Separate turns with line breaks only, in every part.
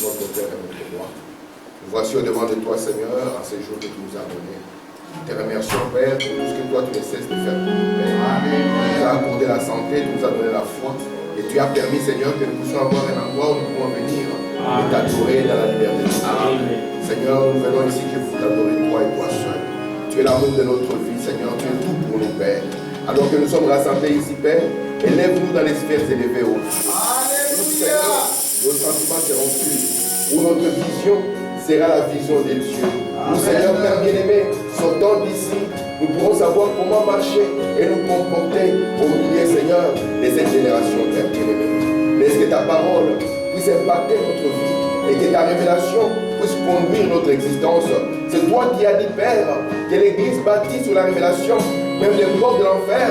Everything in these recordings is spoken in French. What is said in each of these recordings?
notre Père et notre Roi. Nous voici au-devant de toi, Seigneur, en ces jours que tu nous as donnés. Nous te remercions, Père, pour tout ce que toi tu ne cesses de faire pour nous, Père. Tu nous as accordé la santé, tu nous as donné la foi. Et tu as permis, Seigneur, que nous puissions avoir un endroit où nous pouvons venir et t'adorer dans la liberté. Seigneur, nous venons ici que vous t'adorer, toi et toi seul. Tu es l'amour de notre vie, Seigneur. Tu es tout pour nous, Père. Alors que nous sommes rassemblés ici, Père, élève-nous dans les sphères élevées, ô Dieu. Seigneur, nos sentiments seront purs. Où notre vision sera la vision de Dieu. Nous, Seigneur, Père bien-aimé, sortant d'ici, nous pourrons savoir comment marcher et nous comporter au milieu, Seigneur, de cette génération, Père bien-aimé. Laisse que ta parole puisse impacter notre vie et que ta révélation puisse conduire notre existence. C'est toi qui as dit, Père, que l'Église bâtie sur la révélation, même les portes de l'enfer,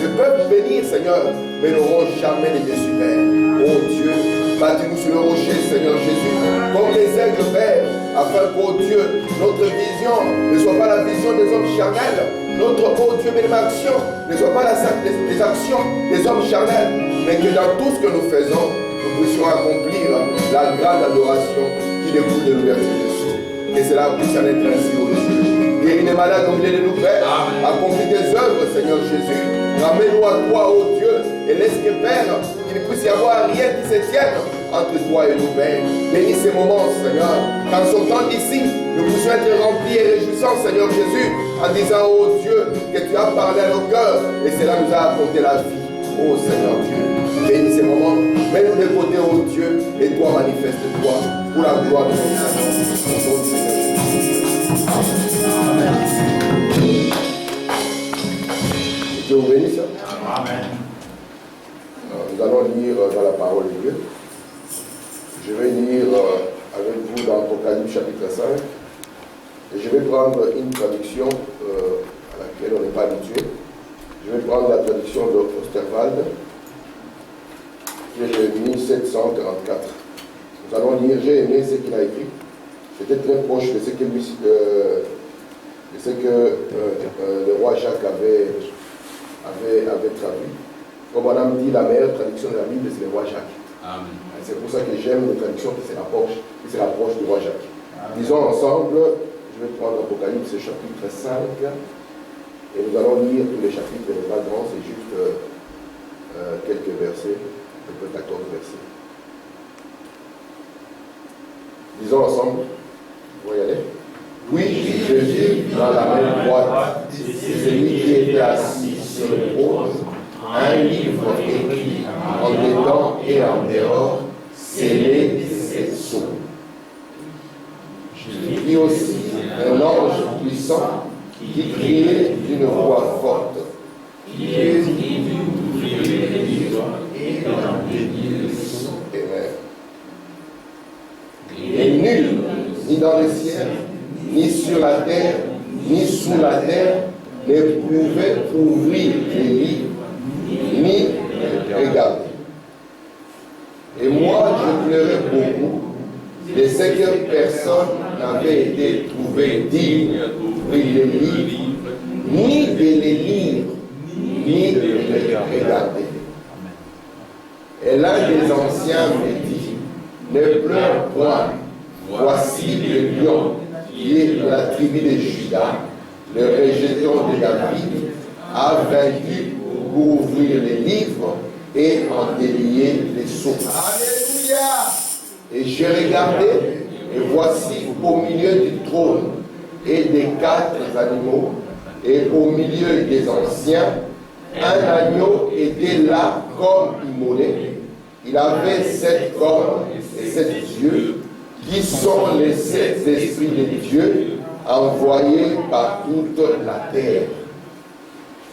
ne peuvent venir, Seigneur, mais n'auront jamais les dessus, Père. Oh Dieu, bâtis-nous sur le rocher, Seigneur Jésus, comme les aigles, Père, afin qu'au Dieu, notre vision ne soit pas la vision des hommes charnels, notre, oh Dieu, bénédiction ne soit pas les actions des hommes charnels, mais que dans tout ce que nous faisons, nous puissions accomplir la grande adoration qui découle de l'ouverture des cieux. Que cela puisse en être ainsi, oh Dieu. Guéris les malades au milieu de nous, Père. Accomplis tes œuvres, Seigneur Jésus. Ramène-nous à toi, oh Dieu, et laisse que, Père, qu'il ne puisse y avoir rien qui se tienne entre toi et nous, Père. Bénis ces moments, Seigneur. Qu'en sortant d'ici, nous puissions être remplis et réjouissants, Seigneur Jésus, en disant, oh Dieu, que tu as parlé à nos cœurs, et cela nous a apporté la vie. Oh Seigneur Dieu, bénis ces moments. Mets-nous de côté, oh Dieu, et toi manifeste-toi pour la gloire de notre Seigneur. Au nom du Seigneur Jésus. Amen. Dieu vous bénisse. Amen. Nous allons lire dans la parole de Dieu. Je vais lire avec vous dans Apocalypse chapitre 5. Et je vais prendre une traduction à laquelle on n'est pas habitué. Je vais prendre la traduction de Osterwald, qui est de 1744. Nous allons lire, j'ai aimé ce qu'il a écrit. C'était très proche de ce que, le roi Jacques avait traduit. Comme on a dit, la meilleure traduction de la Bible, c'est le roi Jacques. Amen. C'est pour ça que j'aime une traduction qui se rapproche du roi Jacques. Amen. Disons ensemble, je vais prendre Apocalypse chapitre 5, et nous allons lire tous les chapitres, ce n'est pas grand, c'est juste quelques versets, à peu près 14 versets. Disons ensemble, vous voyez aller. Oui, je vis dans la main droite de celui qui était assis sur le trône un livre écrit en dedans et en dehors, scellé de 7 sceaux. Je vis aussi un ange puissant qui criait d'une voix forte. Qui est-il d'ouvrir les livres et d'en délier les sceaux? Et nul, ni dans le ciel, ni sur la terre, ni sous la terre, ne pouvait ouvrir les livres, ni regarder. Et moi, je pleurais beaucoup de ce que personne n'avait été trouvé digne d'ouvrir les livres, ni de les lire, ni de les regarder. Et l'un des anciens me dit, ne pleure point, voici le lion qui est de la tribu de Juda, le rejeton de David, a vaincu pour ouvrir les livres et en délier les sceaux. Alléluia! Et j'ai regardé, et voici au milieu du trône et des 4 animaux, et au milieu des anciens, un agneau était là comme immolé. Il avait 7 cornes et 7 yeux, qui sont les 7 esprits de Dieu envoyés par toute la terre.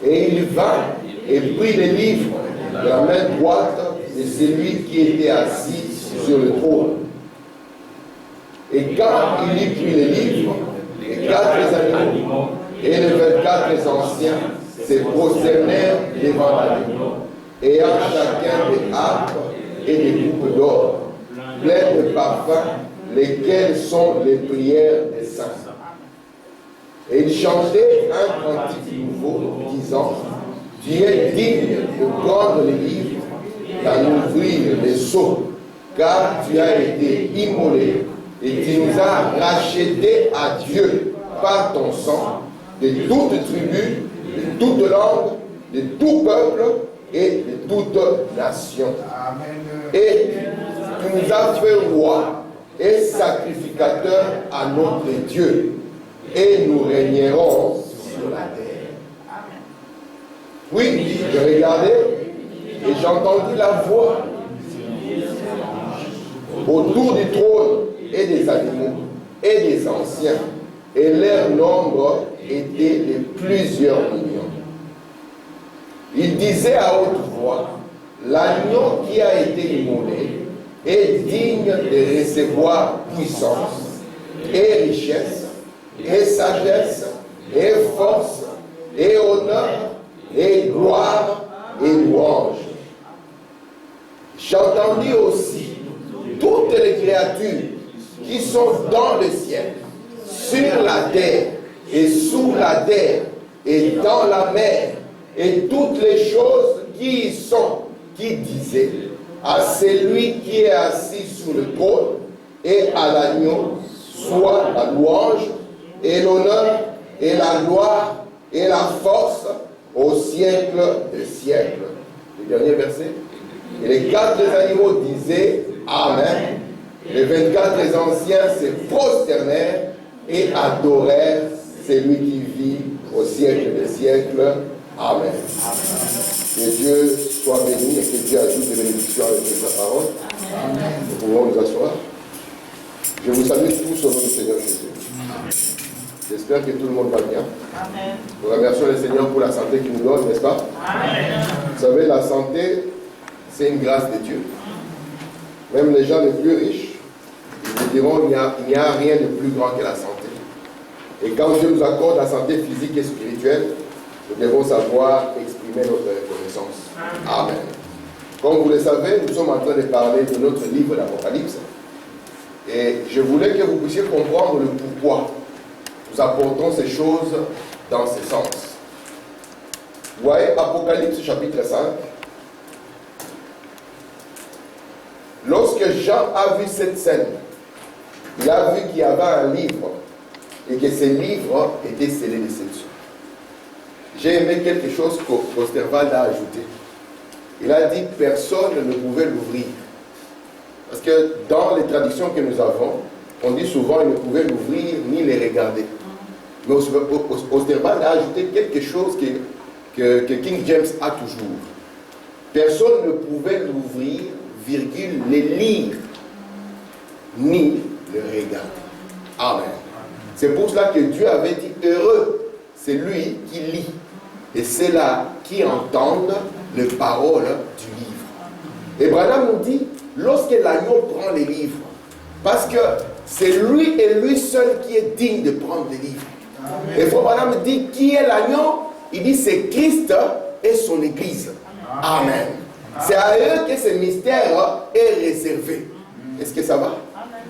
Et il vint et prit les livres de la main droite de celui qui était assis sur le trône. Et quand il eut pris les livres, les 4 animaux et les 24 anciens se prosternèrent devant l'agneau, ayant chacun des harpes et des coupes d'or, pleines de parfums, lesquels sont les prières des saints. Et il chantait un cantique nouveau, disant, tu es digne de prendre les livres, d'en ouvrir les sceaux car tu as été immolé et tu nous as rachetés à Dieu par ton sang de toute tribu, de toute langue, de tout peuple et de toute nation. Et tu nous as fait roi et sacrificateur à notre Dieu, et nous régnerons sur la terre. Oui, je regardais et j'ai entendu la voix autour du trône et des animaux et des anciens, et leur nombre était de plusieurs millions. Il disait à haute voix, l'agneau qui a été immolé est digne de recevoir puissance et richesse et sagesse et force et honneur et gloire et louange. J'entendis aussi toutes les créatures qui sont dans le ciel, sur la terre et sous la terre et dans la mer, et toutes les choses qui y sont, qui disaient à celui qui est assis sur le trône et à l'agneau, soit la louange et l'honneur et la gloire et la force au siècle des siècles. Le dernier verset. Et les 4 animaux disaient Amen. Les 24 anciens se prosternèrent et adorèrent celui qui vit au siècle des siècles. Amen. Que Dieu soit béni et que Dieu ajoute des bénédictions avec sa parole. Amen. Nous pouvons nous asseoir. Je vous salue tous au nom du Seigneur Jésus. J'espère que tout le monde va bien. Amen. Nous remercions le Seigneur pour la santé qu'il nous donne, n'est-ce pas? Amen. Vous savez, la santé, c'est une grâce de Dieu. Même les gens les plus riches, ils vous diront qu'il n'y a rien de plus grand que la santé. Et quand Dieu nous accorde la santé physique et spirituelle, nous devons savoir exprimer notre reconnaissance. Amen. Comme vous le savez, nous sommes en train de parler de notre livre d'Apocalypse. Et je voulais que vous puissiez comprendre le pourquoi nous apportons ces choses dans ce sens. Vous voyez, Apocalypse chapitre 5. Lorsque Jean a vu cette scène, il a vu qu'il y avait un livre et que ce livre était scellé de 7 sceaux. J'ai aimé quelque chose qu'Osterwald a ajouté. Il a dit personne ne pouvait l'ouvrir. Parce que dans les traditions que nous avons, on dit souvent qu'il ne pouvait l'ouvrir ni les regarder. Mais Osterwald a ajouté quelque chose que King James a toujours. Personne ne pouvait l'ouvrir, virgule, les lire, ni le regarder. Amen. C'est pour cela que Dieu avait dit heureux, c'est lui qui lit. Et c'est là qui entendent les paroles du livre. Et Branham nous dit, lorsque l'agneau prend les livres, parce que c'est lui et lui seul qui est digne de prendre les livres. Amen. Et Frère Branham dit, qui est l'agneau? Il dit, c'est Christ et son Église. Amen. Amen. C'est à eux que ce mystère est réservé. Est-ce que ça va?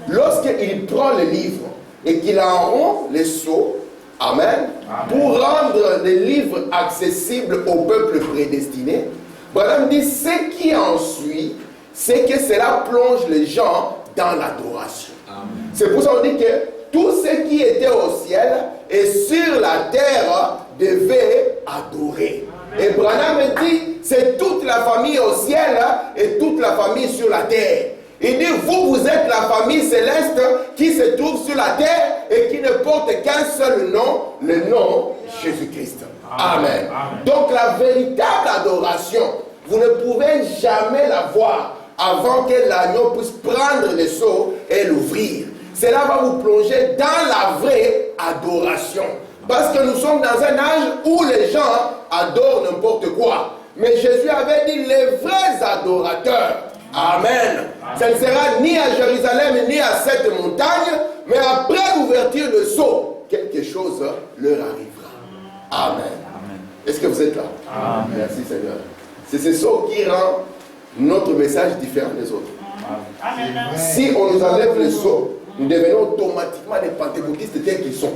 Lorsqu'il prend le livre et qu'il enrôle les sceaux, Amen, pour rendre les livres accessibles au peuple prédestiné, Branham dit, ce qui en suit, c'est que cela plonge les gens dans l'adoration. C'est pour ça qu'on dit que tout ce qui était au ciel et sur la terre devait adorer. Et Branham dit, c'est toute la famille au ciel et toute la famille sur la terre. Il dit, vous êtes la famille céleste qui se trouve sur la terre et qui ne porte qu'un seul nom, le nom Jésus-Christ. Amen. Amen. Donc la véritable adoration, vous ne pouvez jamais la voir avant que l'agneau puisse prendre le sceau et l'ouvrir. Cela va vous plonger dans la vraie adoration. Parce que nous sommes dans un âge où les gens adorent n'importe quoi. Mais Jésus avait dit les vrais adorateurs. Amen. Ça ne sera ni à Jérusalem ni à cette montagne, mais après l'ouverture de sceau, quelque chose leur arrivera. Amen. Est-ce que vous êtes là? Amen. Merci Seigneur. C'est ce sceau qui rend notre message différent des autres. Amen. Si on nous enlève le sceau, nous devenons automatiquement des pentecôtistes tels qu'ils sont.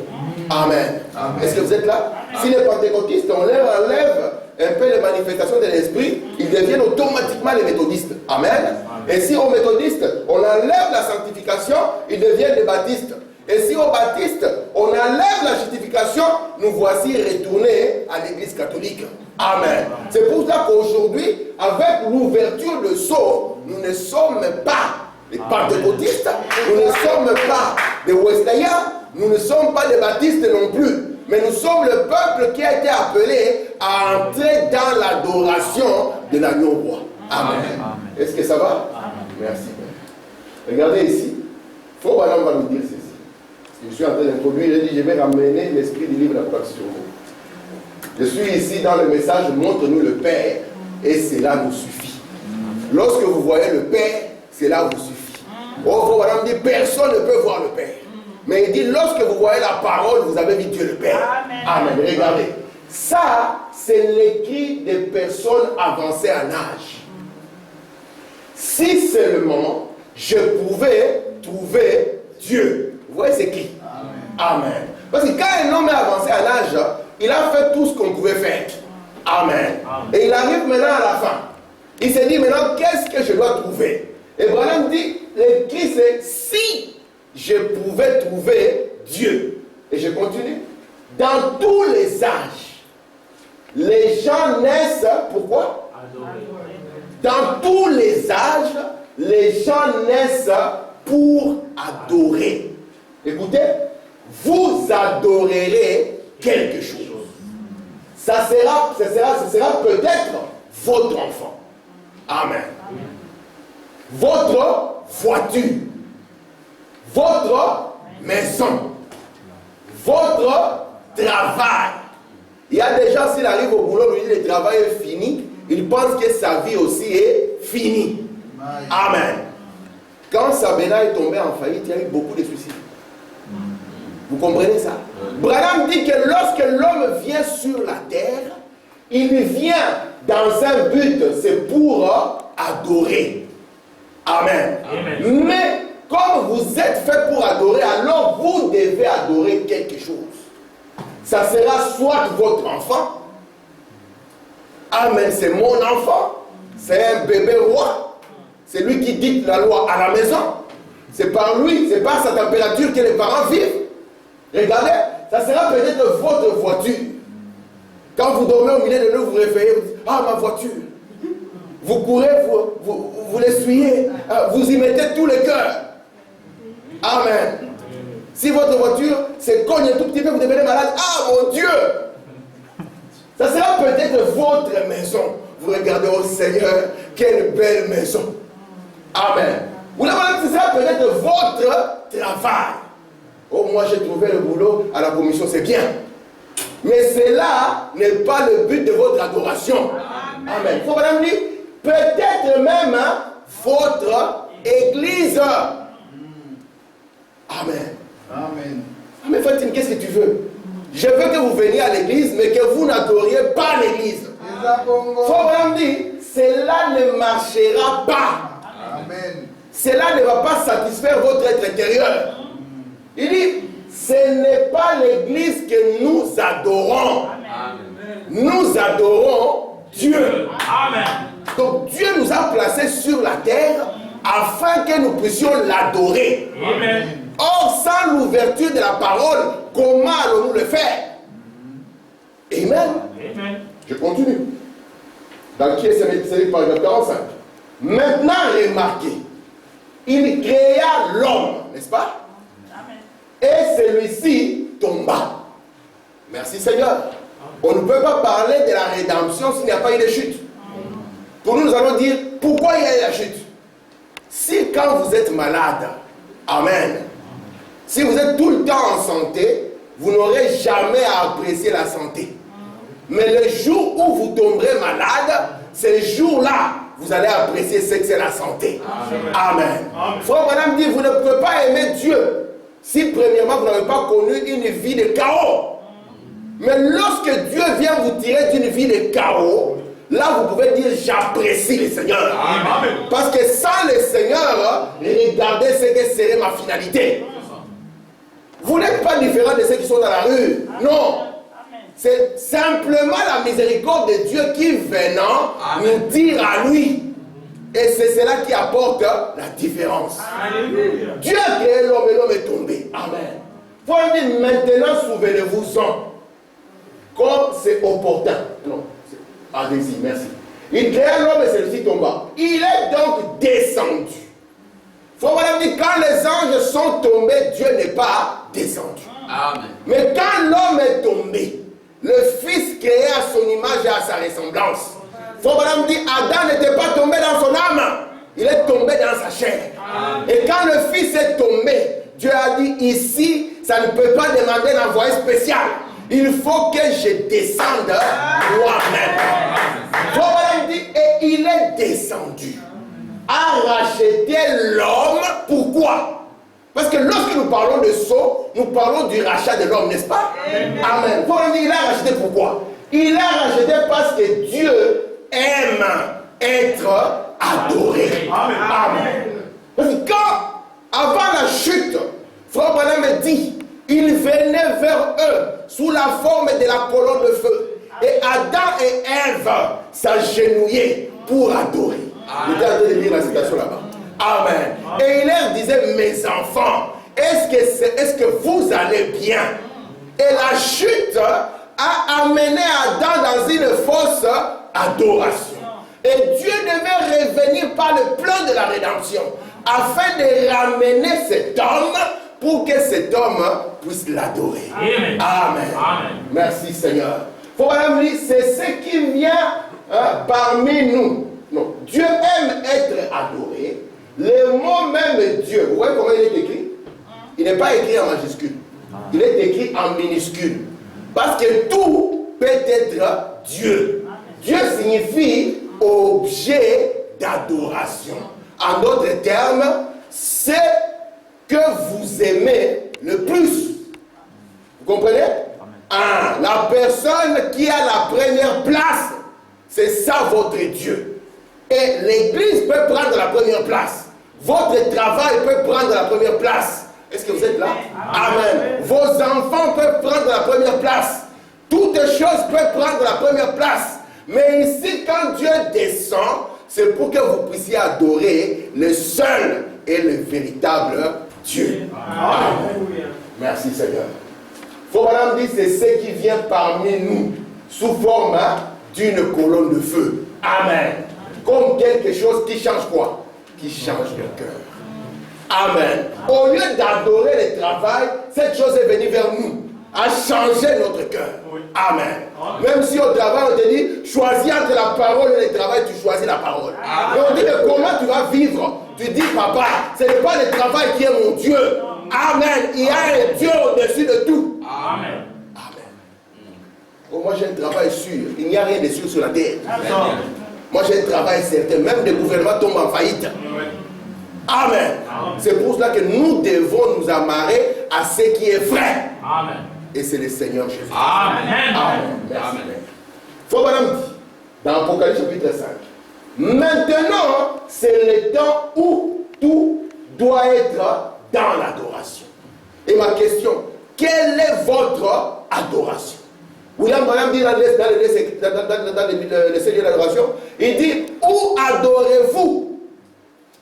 Amen. Amen. Est-ce que vous êtes là? Amen. Si les pentecôtistes, on leur enlève un peu les manifestations de l'esprit, ils deviennent automatiquement les méthodistes. Amen. Amen. Et si aux méthodistes, on enlève la sanctification, ils deviennent des baptistes. Et si aux baptistes, on enlève la justification, nous voici retournés à l'église catholique. Amen. C'est pour ça qu'aujourd'hui, avec l'ouverture de sceaux, nous ne sommes pas des pentecôtistes, nous ne sommes pas des wesleyens, nous ne sommes pas des baptistes non plus. Mais nous sommes le peuple qui a été appelé à entrer dans l'adoration de l'agneau roi. Amen. Est-ce que ça va? Merci. Regardez ici. Faut va nous dire ceci. Je suis en train d'introduire, je dis, je vais ramener l'esprit du livre d'Apocalypse sur vous. Je suis ici dans le message, montre-nous le Père, et cela nous suffit. Lorsque vous voyez le Père, cela vous suffit. Oh, madame dit, personne ne peut voir le Père. Mais il dit, lorsque vous voyez la parole, vous avez vu Dieu le Père. Amen. Regardez. Ça, c'est l'écrit des personnes avancées en âge. Si seulement je pouvais trouver Dieu. Vous voyez, c'est qui? Amen. Parce que quand un homme est avancé à l'âge, il a fait tout ce qu'on pouvait faire. Amen. Et il arrive maintenant à la fin. Il se dit maintenant, qu'est-ce que je dois trouver? Et Branham dit, l'écrit c'est si je pouvais trouver Dieu. Et je continue. Dans tous les âges, les gens naissent, pourquoi? Dans tous les âges, les gens naissent pour adorer. Écoutez, vous adorerez quelque chose. Ça sera peut-être votre enfant. Amen. Votre voiture. Votre maison. Votre travail. Il y a des gens, s'il arrive au boulot, lui dit le travail est fini, il pense que sa vie aussi est finie. Amen. Quand Sabena est tombé en faillite, il y a eu beaucoup de suicides. Vous comprenez ça? Branham dit que lorsque l'homme vient sur la terre, il vient dans un but, c'est pour adorer. Amen. Mais comme vous êtes fait pour adorer, alors vous devez adorer quelque chose. Ça sera soit votre enfant. Amen, c'est mon enfant. C'est un bébé roi. C'est lui qui dicte la loi à la maison. C'est par lui, c'est par sa température que les parents vivent. Regardez, ça sera peut-être votre voiture. Quand vous dormez au milieu de l'eau, vous réveillez, vous dites, ah, ma voiture. Vous courez, vous l'essuyez, vous y mettez tout le cœur. Amen. Si votre voiture se cogne un tout petit peu, vous devenez malade. Ah, mon Dieu! Ça sera peut-être votre maison. Vous regardez, oh Seigneur, quelle belle maison. Amen. Ou là, ce sera peut-être votre travail. Oh, moi j'ai trouvé le boulot à la commission, c'est bien. Mais cela n'est pas le but de votre adoration. Amen. Il faut madame dire, peut-être même votre église. Amen.
Amen.
Mais Fatine, qu'est-ce que tu veux? Je veux que vous veniez à l'église, mais que vous n'adoriez pas l'église. Faut madame dire, cela ne marchera pas.
Amen.
Cela ne va pas satisfaire votre être intérieur. Il dit, ce n'est pas l'église que nous adorons. Amen. Nous adorons Dieu. Amen. Donc Dieu nous a placés sur la terre afin que nous puissions l'adorer. Amen. Or, sans l'ouverture de la parole, comment allons-nous le faire? Amen. Amen. Je continue. Dans qui est ce paragraphe 45? Maintenant, remarquez, il créa l'homme, n'est-ce pas? Et celui-ci tomba. Merci Seigneur. On ne peut pas parler de la rédemption s'il n'y a pas eu de chute. Pour nous, nous allons dire pourquoi il y a eu la chute. Si quand vous êtes malade, amen, si vous êtes tout le temps en santé, vous n'aurez jamais à apprécier la santé. Mais le jour où vous tomberez malade, c'est le jour-là vous allez apprécier ce que c'est la santé. Amen. Frère, madame dit, vous ne pouvez pas aimer Dieu si premièrement vous n'avez pas connu une vie de chaos. Mais lorsque Dieu vient vous tirer d'une vie de chaos, là vous pouvez dire j'apprécie le Seigneur. Amen. Parce que sans le Seigneur, regardez ce que serait ma finalité. Vous n'êtes pas différent de ceux qui sont dans la rue. Non. C'est simplement la miséricorde de Dieu qui venant nous tire à lui. Et c'est cela qui apporte la différence. Alléluia. Dieu a créé l'homme et l'homme est tombé. Amen. Faut dire maintenant, souvenez-vous-en. Comme c'est opportun. Non, allez-y, merci. Il créa l'homme et celui-ci tomba. Il est donc descendu. Il faut vraiment dire, quand les anges sont tombés, Dieu n'est pas descendu. Amen. Mais quand l'homme est tombé, le Fils créé à son image et à sa ressemblance. Il faut vraiment dire, Adam n'était pas tombé dans son âme. Il est tombé dans sa chair. Amen. Et quand le Fils est tombé, Dieu a dit, ici, ça ne peut pas demander un envoyé spécial. Il faut que je descende moi-même. Il faut vraiment dire, et il est descendu à racheter l'homme. Pourquoi? Parce que lorsque nous parlons de saut, nous parlons du rachat de l'homme, n'est-ce pas? Amen. Il faut dire, il a racheté pourquoi? Il a racheté parce que Dieu aime être adoré. Amen. Amen. Parce que quand, avant la chute, Frère Branham me dit, il venait vers eux sous la forme de la colonne de feu. Et Adam et Ève s'agenouillaient pour adorer. Vous allez lire la citation là-bas. Amen. Et il leur disait, mes enfants, est-ce que vous allez bien? Et la chute a amené Adam dans une fausse adoration. Et Dieu devait revenir par le plan de la rédemption afin de ramener cet homme pour que cet homme puisse l'adorer. Amen. Amen. Amen. Merci Seigneur. Faut vraiment dire, c'est ce qui vient parmi nous. Non, Dieu aime être adoré. Le mot même Dieu, vous voyez comment il est écrit? Il n'est pas écrit en majuscule. Il est écrit en minuscule. Parce que tout peut être Dieu. Dieu signifie objet d'adoration. En d'autres termes, c'est que vous aimez le plus. Vous comprenez? La personne qui a la première place, c'est ça votre Dieu. Et l'église peut prendre la première place. Votre travail peut prendre la première place. Est-ce que vous êtes là? Amen. Vos enfants peuvent prendre la première place. Toutes choses peuvent prendre la première place. Mais ici, quand Dieu descend, c'est pour que vous puissiez adorer le seul et le véritable Dieu. Amen. Merci Seigneur. Il faut vraiment dire, c'est ce qui vient parmi nous sous forme d'une colonne de feu. Amen. Comme quelque chose qui change quoi? Qui change le cœur. Amen. Au lieu d'adorer le travail, cette chose est venue vers nous, à changer notre cœur. Amen. Même si au travail on te dit, choisis entre la parole et le travail, tu choisis la parole. Et on dit, mais comment tu vas vivre? Tu dis, papa, ce n'est pas le travail qui est mon Dieu. Amen. Il y a un Dieu au-dessus de tout. Amen. Amen. Oh, moi j'ai un travail sûr. Il n'y a rien de sûr sur la terre. Amen. Moi j'ai un travail certain. Même des gouvernements tombent en faillite. Amen. C'est pour cela que nous devons nous amarrer à ce qui est vrai. Amen. Et c'est le Seigneur Jésus. Amen. Amen. Merci. Amen. Faut madame dire, dans Apocalypse chapitre 5, maintenant c'est le temps où tout doit être dans l'adoration. Et ma question, quelle est votre adoration? William Branham dit dans le Seigneur de l'adoration, il dit, où adorez-vous?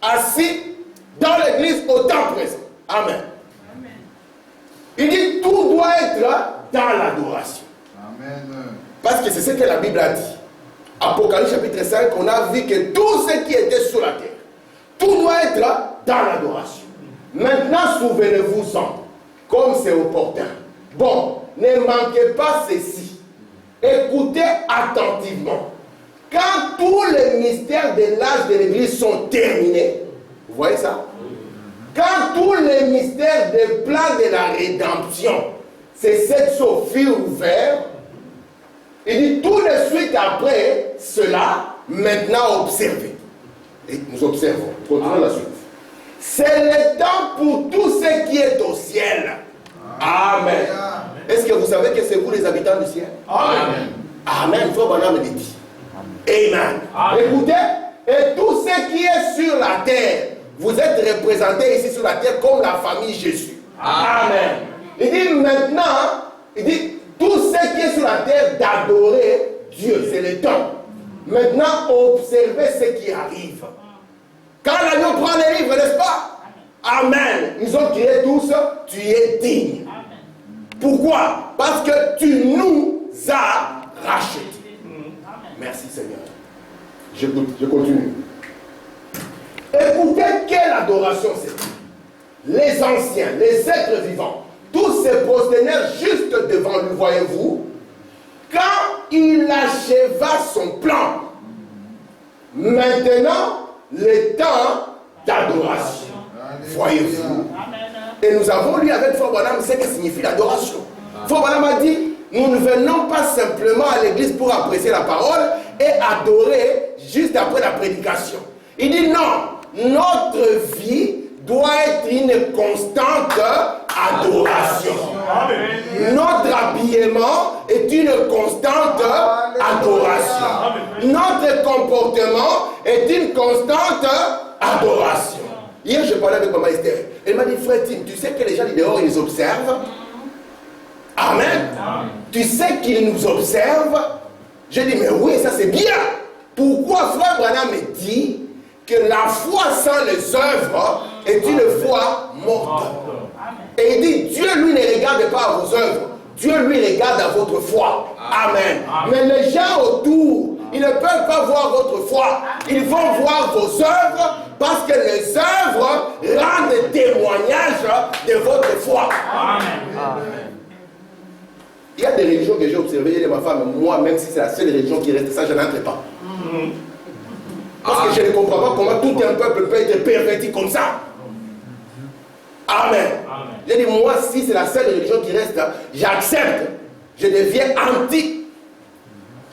Assis dans l'église au temps présent. Amen. Amen. Il dit, tout doit être dans l'adoration. Amen. Parce que c'est ce que la Bible a dit. Apocalypse chapitre 5, on a vu que tout ce qui était sur la terre, tout doit être dans l'adoration. Maintenant, souvenez-vous-en, comme c'est opportun. Bon, ne manquez pas ceci. Écoutez attentivement. Quand tous les mystères de l'âge de l'Église sont terminés, vous voyez ça? Quand tous les mystères des plans de la rédemption, ces 7 sceaux furent ouverts, il dit tout de suite après cela, maintenant observez. Et nous observons. Continuons la suite. C'est le temps pour tout ce qui est au ciel. Amen. Est-ce que vous savez que c'est vous les habitants du ciel? Amen. Amen. Frère Branham me dit. Amen. Amen. Écoutez, et tout ce qui est sur la terre, vous êtes représentés ici sur la terre comme la famille Jésus. Amen. Il dit maintenant, il dit tout ce qui est sur la terre d'adorer Dieu, c'est le temps. Maintenant, observez ce qui arrive. Quand l'agneau prend les livres, n'est-ce pas? Amen. Ils ont crié tous, tu es digne. Pourquoi? Parce que tu nous as rachetés. Merci Seigneur. Je continue. Écoutez quelle adoration c'est. Les anciens, les êtres vivants, tous se prosternèrent juste devant lui, voyez-vous. Quand il acheva son plan, maintenant, le temps d'adoration. Voyez-vous. Et nous avons lu avec Frère Branham ce que signifie l'adoration. Frère Branham a dit, nous ne venons pas simplement à l'église pour apprécier la parole et adorer juste après la prédication. Il dit non, notre vie doit être une constante adoration. Notre habillement est une constante adoration. Notre comportement est une constante adoration. Hier, je parlais avec Maman Esther. Elle m'a dit, frère Tim, tu sais que les gens du dehors, ils observent. Amen. Tu sais qu'ils nous observent. J'ai dit, mais oui, ça c'est bien. Pourquoi Frère Branham me dit que la foi sans les œuvres est une foi morte. Et il dit, Dieu lui ne regarde pas à vos œuvres. Dieu lui regarde à votre foi. Amen. Mais les gens autour, ils ne peuvent pas voir votre foi. Ils vont voir vos œuvres parce que les œuvres rendent témoignage de votre foi. Amen. Il y a des religions que j'ai observées de ma femme, moi, même si c'est la seule religion qui reste, ça je n'entre pas. Parce que je ne comprends pas comment tout un peuple peut être perverti comme ça. Amen. J'ai dit, moi, si c'est la seule religion qui reste, j'accepte. Je deviens anti.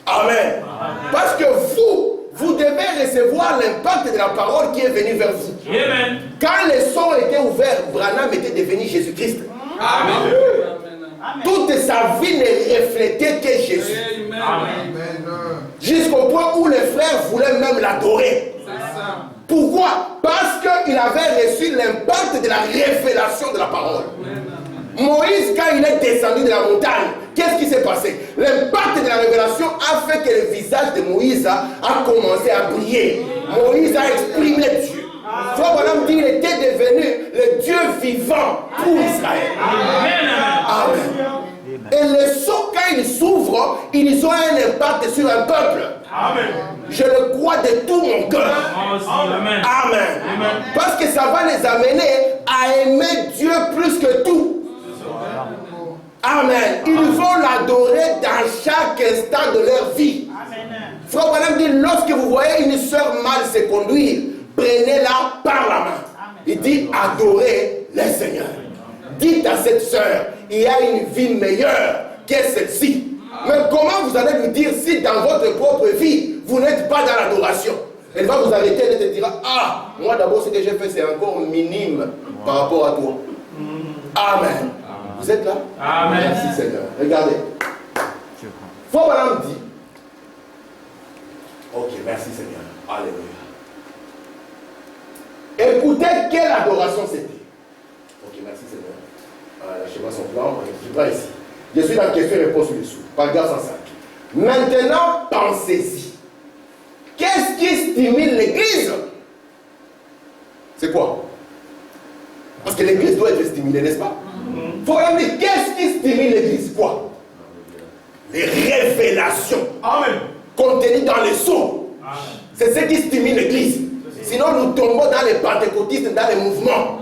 Amen. Parce que vous devez recevoir l'impact de la parole qui est venue vers vous. Amen. Quand les sons étaient ouverts, Branham était devenu Jésus-Christ. Amen. Toute sa vie ne reflétait que Jésus. Amen. Jusqu'au point où les frères voulaient même l'adorer. Pourquoi? Parce qu'il avait reçu l'impact de la révélation de la parole. Moïse, quand il est descendu de la montagne, qu'est-ce qui s'est passé? L'impact de la révélation a fait que le visage de Moïse a commencé à briller. Moïse a exprimé Dieu. Frère Branham dit qu'il était devenu le Dieu vivant pour Israël. Amen. Et les sceaux, quand ils s'ouvrent, ils ont un impact sur un peuple. Amen. Je le crois de tout mon cœur. Amen. Amen. Parce que ça va les amener à aimer Dieu plus que tout. Amen. Ils vont l'adorer dans chaque instant de leur vie. Frère Branham dit, lorsque vous voyez une soeur mal se conduire, prenez-la par la main. Il dit, adorez le Seigneur. Dites à cette soeur, il y a une vie meilleure que celle-ci. Mais comment vous allez lui dire si dans votre propre vie, vous n'êtes pas dans l'adoration? Elle va vous arrêter, elle te dira, ah, moi d'abord ce que j'ai fait c'est encore minime par rapport à toi. Amen. Vous êtes là? Amen. Merci Seigneur. Regardez. Frère Branham dit, ok, merci Seigneur. Alléluia. Écoutez quelle adoration c'était. Ok, merci Seigneur. Lâchez-moi son plan, je vais ici. Je suis dans la question-réponse dessous. Paragraphe 105. Maintenant, pensez-y. Qu'est-ce qui stimule l'église? C'est quoi? Parce que l'église doit être stimulée, n'est-ce pas? Il faut regarder, qu'est-ce qui stimule l'église? Quoi? Les révélations. Amen. Contenues dans les sceaux. C'est ce qui stimule l'église. Sinon, nous tombons dans les pentecôtistes, dans les mouvements.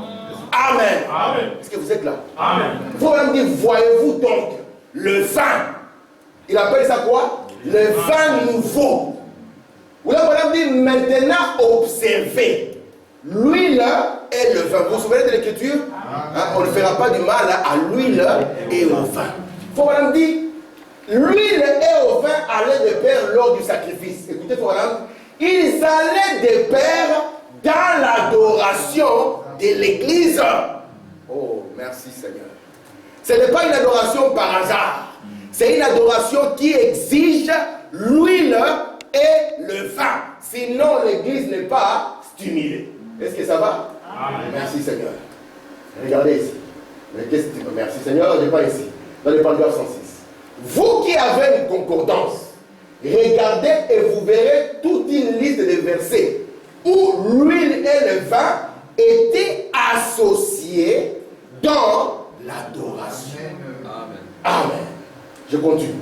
Amen. Amen. Est-ce que vous êtes là? Amen. Il faut même dire, voyez-vous donc le vin. Il appelle ça quoi? Le vin nouveau. Vous l'avez dit, maintenant observez l'huile et le vin. Vous vous souvenez de l'écriture? On ne fera pas du mal à l'huile et au vin. Il faut même dire, l'huile et au vin allaient de pair lors du sacrifice. Écoutez, voilà, ils allaient de pair dans l'adoration de l'église. Oh, merci Seigneur. Ce n'est pas une adoration par hasard. C'est une adoration qui exige l'huile et le vin. Sinon, l'église n'est pas stimulée. Est-ce que ça va? Amen. Merci Seigneur. Regardez ici. Merci Seigneur, je pas ici. Dans le paragraphe 106. Vous qui avez une concordance, regardez et vous verrez toute une liste de versets où l'huile et le vin étaient associés dans l'adoration.
Amen.
Amen. Je continue.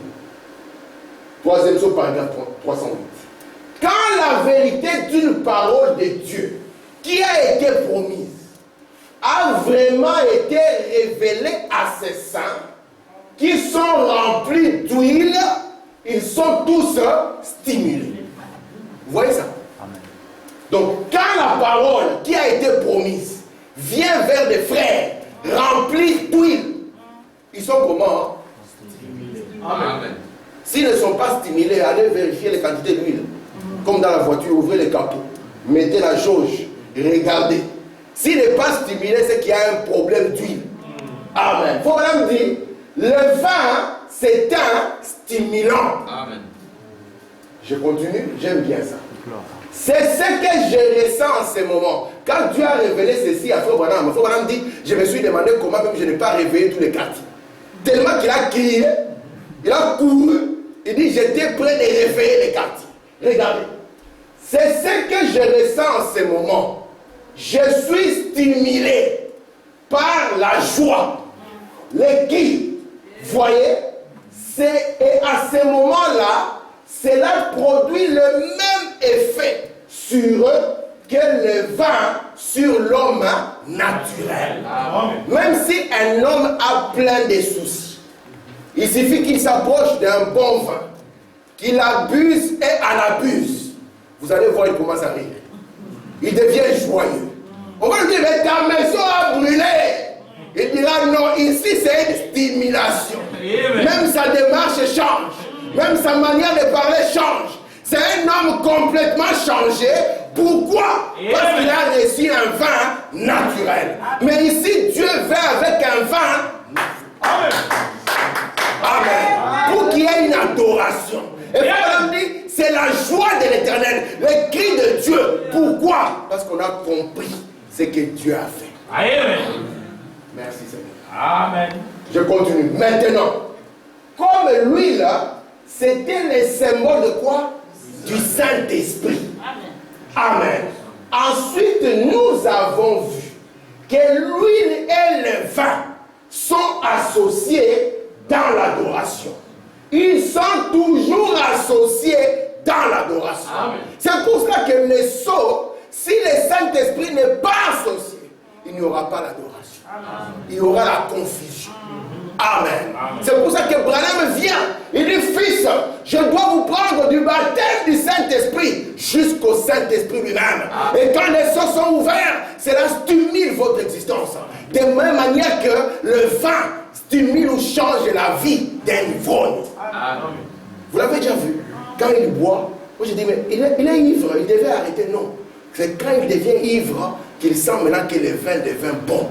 Troisième chose, paragraphe 308. Quand la vérité d'une parole de Dieu qui a été promise a vraiment été révélée à ses saints qui sont remplis d'huile, ils sont tous stimulés. Vous voyez ça?
Amen.
Donc, quand la parole qui a été promise vient vers des frères remplis d'huile, ils sont comment?
Amen.
S'ils ne sont pas stimulés, allez vérifier les quantités d'huile. Comme dans la voiture, ouvrez les capots, mettez la jauge, regardez. S'il n'est pas stimulé, c'est qu'il y a un problème d'huile. Amen. Il faut même dire, le vin, c'est un stimulant.
Amen.
Je continue, j'aime bien ça. C'est ce que je ressens en ce moment. Quand Dieu a révélé ceci à Frère Branham dit, je me suis demandé comment même je n'ai pas réveillé tous les quartiers. Tellement qu'il a crié, il a couru, il dit, j'étais prêt de réveiller les quartiers. Regardez, c'est ce que je ressens en ce moment. Je suis stimulé par la joie, les qui, voyez, et à ce moment-là, cela produit le même effet sur eux que le vin sur l'homme naturel.
Amen.
Même si un homme a plein de soucis, il suffit qu'il s'approche d'un bon vin, qu'il abuse et en abuse. Vous allez voir, il commence à rire. Il devient joyeux. On va lui dire, mais ta maison a brûlé. Il dira, non, ici c'est une stimulation. Même sa démarche change. Même sa manière de parler change. C'est un homme complètement changé. Pourquoi? Parce qu'il a reçu un vin naturel. Mais ici, Dieu vient avec un vin. Amen. Amen. Pour qu'il y ait une adoration. Et Paul dit, c'est la joie de l'éternel, le cri de Dieu. Pourquoi? Parce qu'on a compris ce que Dieu a fait.
Amen.
Merci Seigneur.
Amen.
Je continue. Maintenant, comme l'huile, c'était le symbole de quoi? Du Saint-Esprit. Amen. Ensuite, nous avons vu que l'huile et le vin sont associés dans l'adoration. Ils sont toujours associés dans l'adoration. C'est pour ça que le sceau, si le Saint-Esprit n'est pas associé, il n'y aura pas l'adoration. Il y aura la confusion. Amen. C'est pour ça que Branham vient. Il dit, fils, je dois vous prendre du baptême du Saint-Esprit jusqu'au Saint-Esprit lui-même. Et quand les sceaux sont ouverts, cela stimule votre existence. De même manière que le vin stimule ou change la vie d'un ivrogne. Vous l'avez déjà vu? Quand il boit, moi je dis, mais il est ivre, il devait arrêter. Non. C'est quand il devient ivre qu'il sent maintenant que le vin devient bon.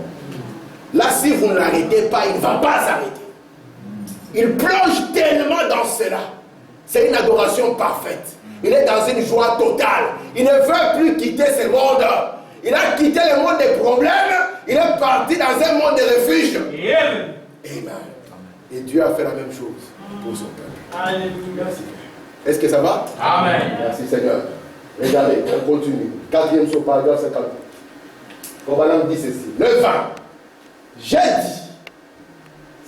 Là, si vous ne l'arrêtez pas, il ne va pas s'arrêter. Il plonge tellement dans cela. C'est une adoration parfaite. Il est dans une joie totale. Il ne veut plus quitter ce monde. Il a quitté le monde des problèmes. Il est parti dans un monde de refuge. Amen. Et Dieu a fait la même chose pour son peuple.
Alléluia.
Est-ce que ça va?
Amen.
Merci Seigneur. Regardez, on continue. 4e sur paragraphe 50. Probablement dit ceci. Le vin. J'ai dit,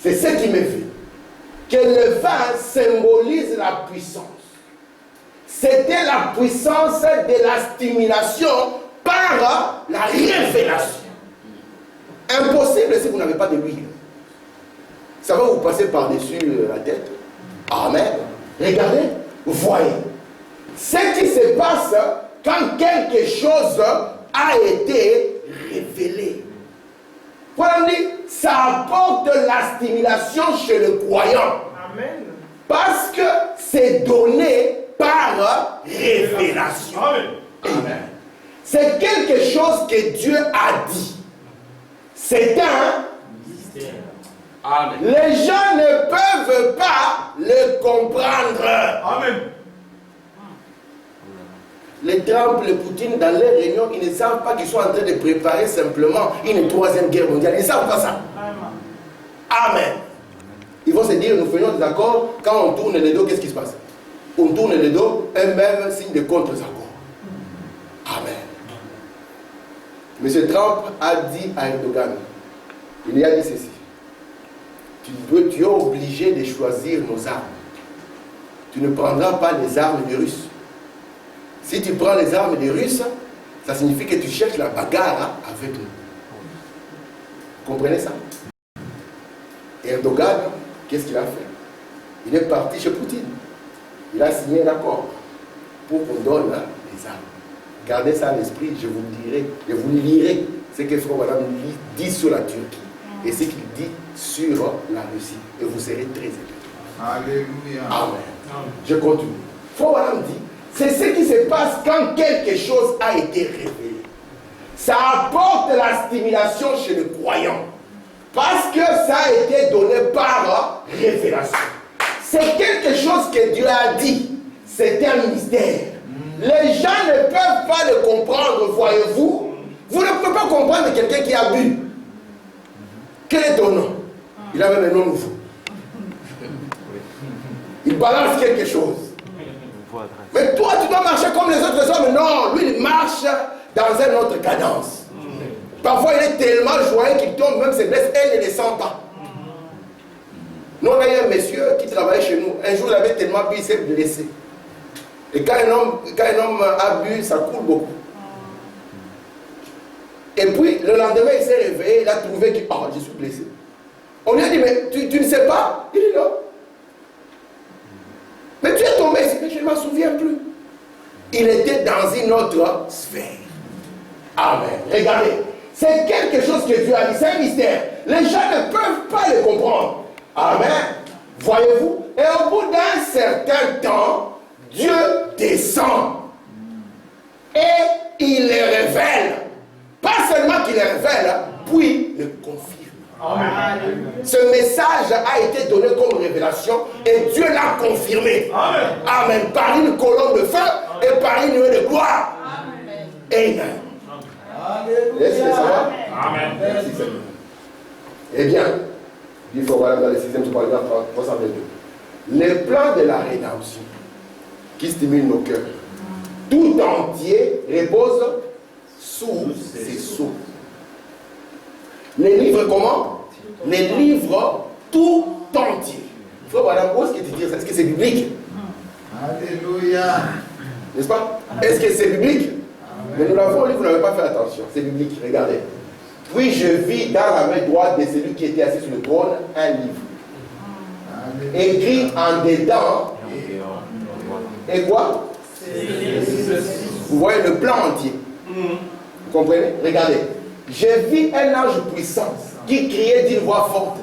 c'est ce qui me fait, que le vin symbolise la puissance. C'était la puissance de la stimulation par la révélation. Impossible si vous n'avez pas de l'huile. Ça va vous passer par-dessus la tête. Amen. Regardez, voyez. Ce qui se passe quand quelque chose a été révélé. Voilà, ça apporte la stimulation chez le croyant.
Amen.
Parce que c'est donné par révélation.
Amen.
Amen. C'est quelque chose que Dieu a dit. C'est un
Mystère.
Amen.
Les gens ne peuvent pas le comprendre.
Amen.
Les Trump, les Poutine, dans les réunions, ils ne savent pas qu'ils sont en train de préparer simplement une 3e guerre mondiale. Ils ne savent pas ça. Amen. Ils vont se dire, nous faisons des accords, quand on tourne les dos, qu'est-ce qui se passe? On tourne les dos, un même signe de contre-accord. Amen. M. Trump a dit à Erdogan, il lui a dit ceci, tu es obligé de choisir nos armes. Tu ne prendras pas les armes des Russes. Si tu prends les armes des Russes, ça signifie que tu cherches la bagarre avec nous. Vous comprenez ça? Erdogan, qu'est-ce qu'il a fait? Il est parti chez Poutine. Il a signé un accord pour qu'on donne les armes. Gardez ça à l'esprit, je vous lirai ce que Frère Branham dit sur la Turquie et ce qu'il dit sur la Russie. Et vous serez très étonnés.
Alléluia.
Amen. Je continue. Frère Branham dit, c'est ce qui se passe quand quelque chose a été révélé. Ça apporte la stimulation chez le croyant. Parce que ça a été donné par révélation. C'est quelque chose que Dieu a dit. C'est un mystère. Les gens ne peuvent pas le comprendre, voyez-vous. Vous ne pouvez pas comprendre quelqu'un qui a bu. Quel est ton nom? Il a même un nom nouveau. Il balance quelque chose. Mais toi, tu dois marcher comme les autres hommes. Non, lui, il marche dans une autre cadence. Parfois, il est tellement joyeux qu'il tombe, même ses blesses, elle ne les sent pas. Nous, on a eu un monsieur qui travaillait chez nous. Un jour, il avait tellement bu, il s'est blessé. Et quand un homme a bu, ça coule beaucoup. Et puis, le lendemain, il s'est réveillé, il a trouvé que, oh, je suis blessé. On lui a dit, mais tu ne sais pas? Il dit non. Mais tu es tombé ici, mais je ne m'en souviens plus. Il était dans une autre sphère. Amen. Regardez, c'est quelque chose que Dieu a dit, c'est un mystère. Les gens ne peuvent pas le comprendre. Amen. Voyez-vous? Et au bout d'un certain temps, Dieu descend. Et il les révèle. Pas seulement qu'il les révèle, puis le confirme. Amen. Ce message a été donné comme révélation et Dieu l'a confirmé. Amen. Amen. Par une colonne de feu et par une nuée de gloire. Amen. Est-ce que ça va? Amen. Merci Seigneur. Eh bien, il faut voir dans le 6e paragraphe 322. Les plans de la rédemption qui stimulent nos cœurs, tout entier repose sous ses sceaux. Les livres comment? Les livres tout entiers. Il faut voir où est-ce que tu dis ça? Est-ce que c'est biblique?
Alléluia.
N'est-ce pas? Est-ce que c'est biblique? Mais nous l'avons lu, vous n'avez pas fait attention. C'est biblique, regardez. Puis je vis dans la main droite de celui qui était assis sur le trône un livre. Écrit en dedans. Et quoi? Vous voyez le plan entier. Vous comprenez? Regardez. J'ai vu un ange puissant qui criait d'une voix forte,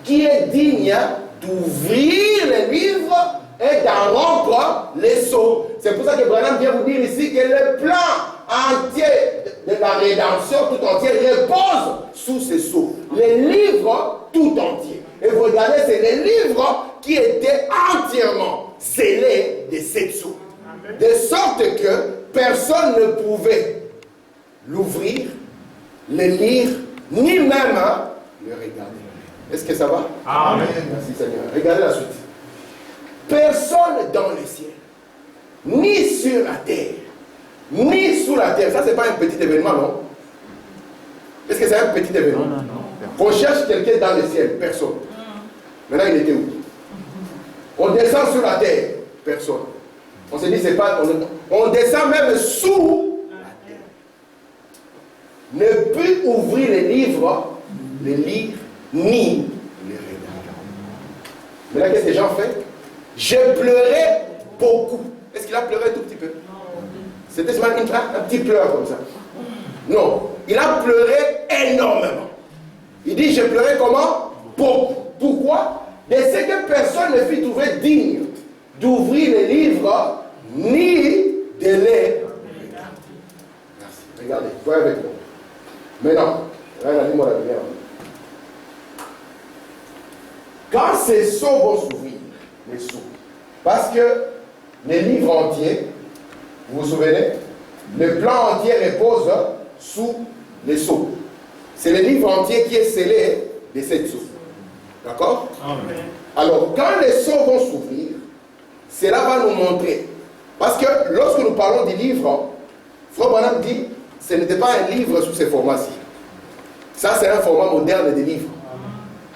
qui est digne d'ouvrir les livres et d'en rompre les sceaux. C'est pour ça que Branham vient vous dire ici que le plan entier de la rédemption tout entier repose sous ces sceaux. Les livres tout entiers. Et vous regardez, c'est les livres qui étaient entièrement scellés de ces sceaux. De sorte que personne ne pouvait l'ouvrir, le lire, ni même le regarder. Est-ce que ça va? Amen. Merci Seigneur. Regardez la suite. Personne dans le ciel, ni sur la terre, ni sous la terre. Ça, c'est pas un petit événement, non? Est-ce que c'est un petit événement? Non. On cherche quelqu'un dans le ciel, personne. Maintenant, il était où? On descend sur la terre, personne. On se dit, c'est pas. On descend même sous la terre. Ne peut ouvrir les livres, les lire, ni les regarder. Maintenant, qu'est-ce que les gens font? J'ai pleuré beaucoup. Est-ce qu'il a pleuré un tout petit peu? C'était seulement un petit pleur comme ça. Non, il a pleuré énormément. Il dit, j'ai pleuré comment? Beaucoup. Pourquoi? De ce que personne ne fut trouvé digne d'ouvrir les livres, ni de les regarder. Merci. Regardez, voyez avec moi. Maintenant, regardez-moi la lumière. Quand ces sceaux vont s'ouvrir, les sceaux, parce que les livres entiers, vous vous souvenez, le plan entier repose sous les sceaux. C'est le livre entier qui est scellé de cette sceaux. D'accord? Amen. Alors, quand les sceaux vont s'ouvrir, cela va nous montrer. Parce que lorsque nous parlons du livre, Frère Branham dit, ce n'était pas un livre sous ces formats-ci. Ça, c'est un format moderne des livres.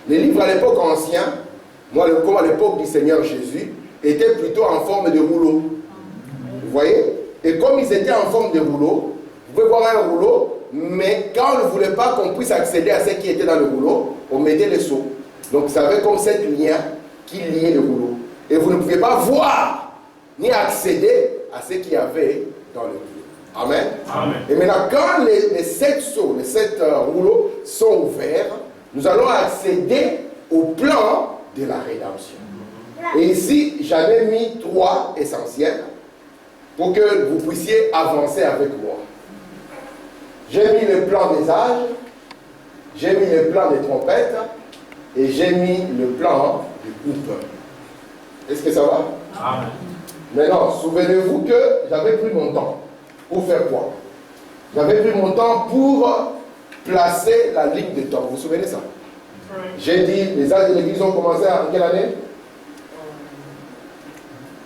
Les livres à l'époque ancienne, moi, comme à l'époque du Seigneur Jésus, étaient plutôt en forme de rouleau. Vous voyez? Et comme ils étaient en forme de rouleau, vous pouvez voir un rouleau, mais quand on ne voulait pas qu'on puisse accéder à ce qui était dans le rouleau, on mettait les seaux. Donc, ça avait comme cette lien qui liait le rouleau. Et vous ne pouviez pas voir ni accéder à ce qu'il y avait dans le rouleau. Amen. Amen. Et maintenant, quand les 7 seaux, les 7 rouleaux sont ouverts, nous allons accéder au plan de la rédemption. Et ici, j'en ai mis 3 essentiels pour que vous puissiez avancer avec moi. J'ai mis le plan des âges, j'ai mis le plan des trompettes et j'ai mis le plan du groupe. Est-ce que ça va? Amen. Maintenant, souvenez-vous que j'avais pris mon temps. Pour faire quoi? J'avais pris mon temps pour placer la ligne de temps. Vous vous souvenez de ça? Oui. J'ai dit, les âges de l'église ont commencé en quelle année?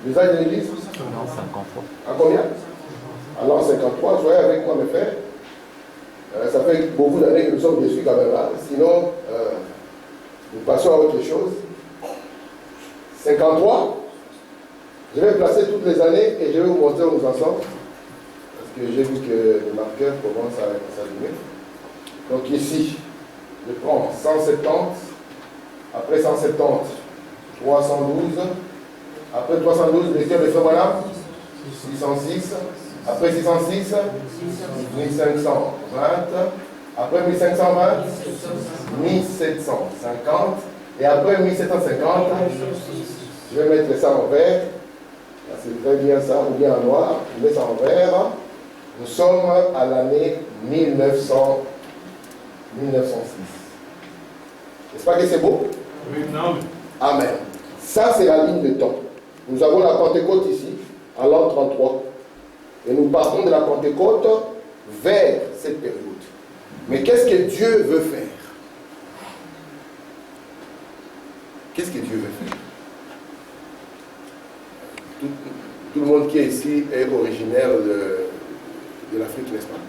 Les âges de l'église? En 53. À combien? Alors 53, soyez avec moi mes frères. Ça fait beaucoup d'années que nous sommes dessus quand même là. Sinon, nous passons à autre chose. 53. Je vais placer toutes les années et je vais vous montrer où nous en sommes. Parce que j'ai vu que le marqueur commence à s'allumer. Donc ici, je prends 170. Après 170, 312. Après 312, les cœurs de Frère Branham, 606. Après 606, 1520. Après 1520, 1750. Et après 1750, je vais mettre ça en vert. C'est très bien ça, ou bien en noir. Je mets ça en vert. Nous sommes à l'année 1906. N'est-ce pas que c'est beau? Oui, non. Amen. Ça, c'est la ligne de temps. Nous avons la Pentecôte ici, à l'an 33. Et nous partons de la Pentecôte vers cette période. Mais qu'est-ce que Dieu veut faire? Qu'est-ce que Dieu veut faire? Tout le monde qui est ici est originaire de l'Afrique, n'est-ce pas?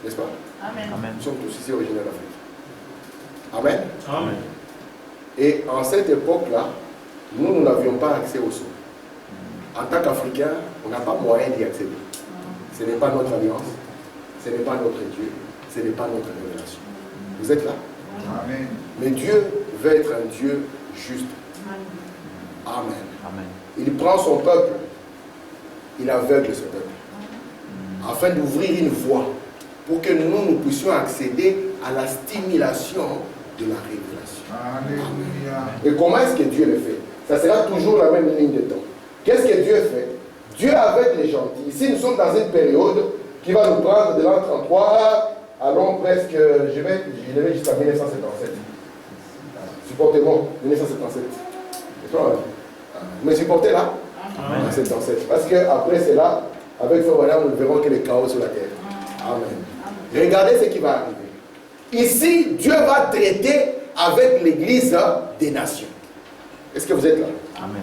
N'est-ce pas? Amen. Nous sommes tous ici originaires d'Afrique. Amen. Amen. Et en cette époque-là, nous n'avions pas accès au sceau. En tant qu'Africains, on n'a pas moyen d'y accéder. Ce n'est pas notre alliance, ce n'est pas notre Dieu, ce n'est pas notre révélation. Vous êtes là? Amen. Mais Dieu veut être un Dieu juste. Amen. Amen. Il prend son peuple, il aveugle ce peuple, afin d'ouvrir une voie pour que nous puissions accéder à la stimulation de la révélation. Alléluia. Et comment est-ce que Dieu le fait? Ça sera toujours la même ligne de temps. Qu'est-ce que Dieu fait? Dieu avec les gentils. Ici, nous sommes dans une période qui va nous prendre de l'an 33, allons presque, je vais jusqu'à 1977. Supportez-moi, 1977. Vous me supportez là? Amen. 1977. Parce qu'après c'est là, avec Frère Branham, nous verrons que le chaos sur la terre. Amen. Regardez ce qui va arriver. Ici, Dieu va traiter avec l'Église des nations. Est-ce que vous êtes là? Amen.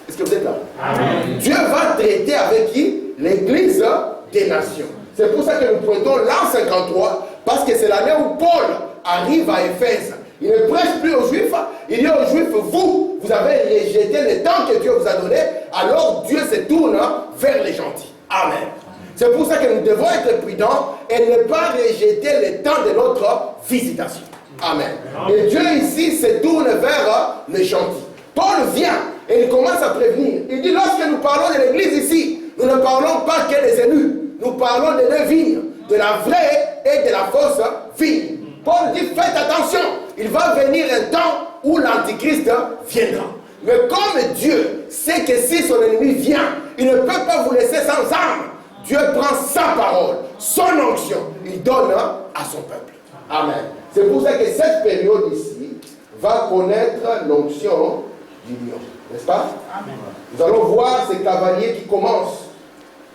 Est-ce que vous êtes là? Amen. Dieu va traiter avec qui? L'Église des nations. C'est pour ça que nous prenons l'an 53, parce que c'est l'année où Paul arrive à Éphèse. Il ne prêche plus aux Juifs, il dit aux Juifs, vous avez rejeté le temps que Dieu vous a donné, alors Dieu se tourne vers les gentils. Amen. C'est pour ça que nous devons être prudents et ne pas rejeter le temps de notre visitation. Amen. Et Dieu ici se tourne vers les gentils. Paul vient et il commence à prévenir. Il dit, lorsque nous parlons de l'église ici, nous ne parlons pas que des élus. Nous parlons de deux vignes, de la vraie et de la fausse vigne. Paul dit, faites attention, il va venir un temps où l'Antichrist viendra. Mais comme Dieu sait que si son ennemi vient, il ne peut pas vous laisser sans armes. Dieu prend sa parole, son onction, il donne à son peuple. Amen. C'est pour ça que cette période ici va connaître l'onction d'union. N'est-ce pas? Amen. Nous allons voir ces cavaliers qui commencent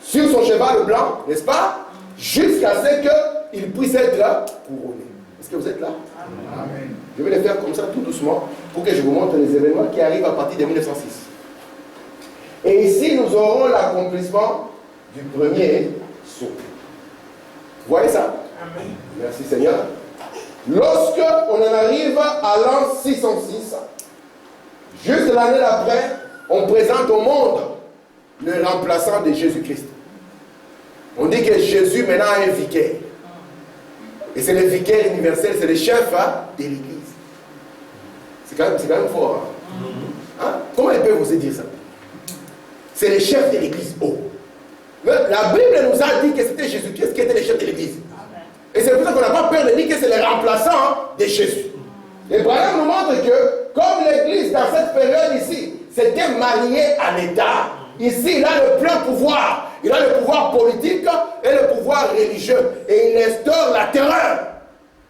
sur son cheval blanc, n'est-ce pas? Jusqu'à ce qu'il puisse être couronné. Est-ce que vous êtes là? Amen. Je vais le faire comme ça tout doucement pour que je vous montre les événements qui arrivent à partir de 1906. Et ici, nous aurons l'accomplissement du premier saut. Vous voyez ça?
Amen.
Merci Seigneur. Lorsque on en arrive à l'an 606, juste l'année d'après, on présente au monde le remplaçant de Jésus-Christ. On dit que Jésus maintenant a un vicaire. Et c'est le vicaire universel, c'est le chef de l'Église. C'est quand même fort. Hein? Comment il peut vous dire ça? C'est le chef de l'Église. Oh. La Bible nous a dit que c'était Jésus-Christ qui était le chef de l'Église. Et c'est pour ça qu'on n'a pas peur de dire que c'est le remplaçant de Jésus. Et Branham nous montre que, comme l'Église dans cette période ici, s'était mariée à l'État, ici il a le plein pouvoir. Il a le pouvoir politique et le pouvoir religieux. Et il instaure la terreur.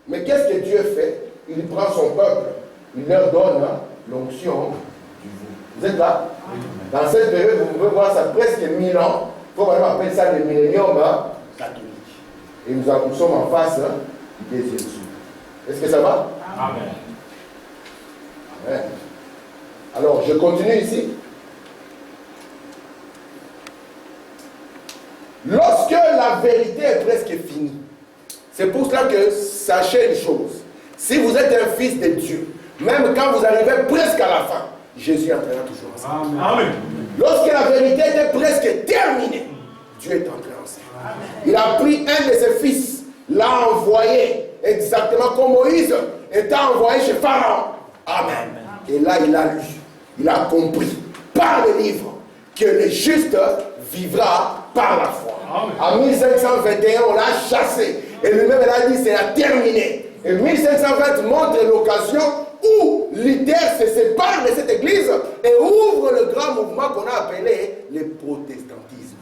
Mais qu'est-ce que Dieu fait? Il prend son peuple. Il leur donne l'onction du vous. Vous êtes là? Dans cette période, vous pouvez voir ça presque 1000 ans. Il faut vraiment appeler ça le millénium catholique. Et nous sommes en face des Jésus. Est-ce que ça va?
Amen.
Amen. Alors, je continue ici. Lorsque la vérité est presque finie, c'est pour cela que sachez une chose. Si vous êtes un fils de Dieu, même quand vous arrivez presque à la fin, Jésus entrera toujours en scène.
Amen.
Lorsque la vérité était presque terminée, Dieu est entré en scène. Il a pris un de ses fils, l'a envoyé, exactement comme Moïse était envoyé chez Pharaon. Amen. Et là, il a lu, il a compris par le livre que le juste vivra par la foi. En 1521, on l'a chassé. Et lui-même, il a dit, c'est la terminée. Et 1520 montre l'occasion où Luther se sépare de cette église et ouvre le grand mouvement qu'on a appelé le protestantisme.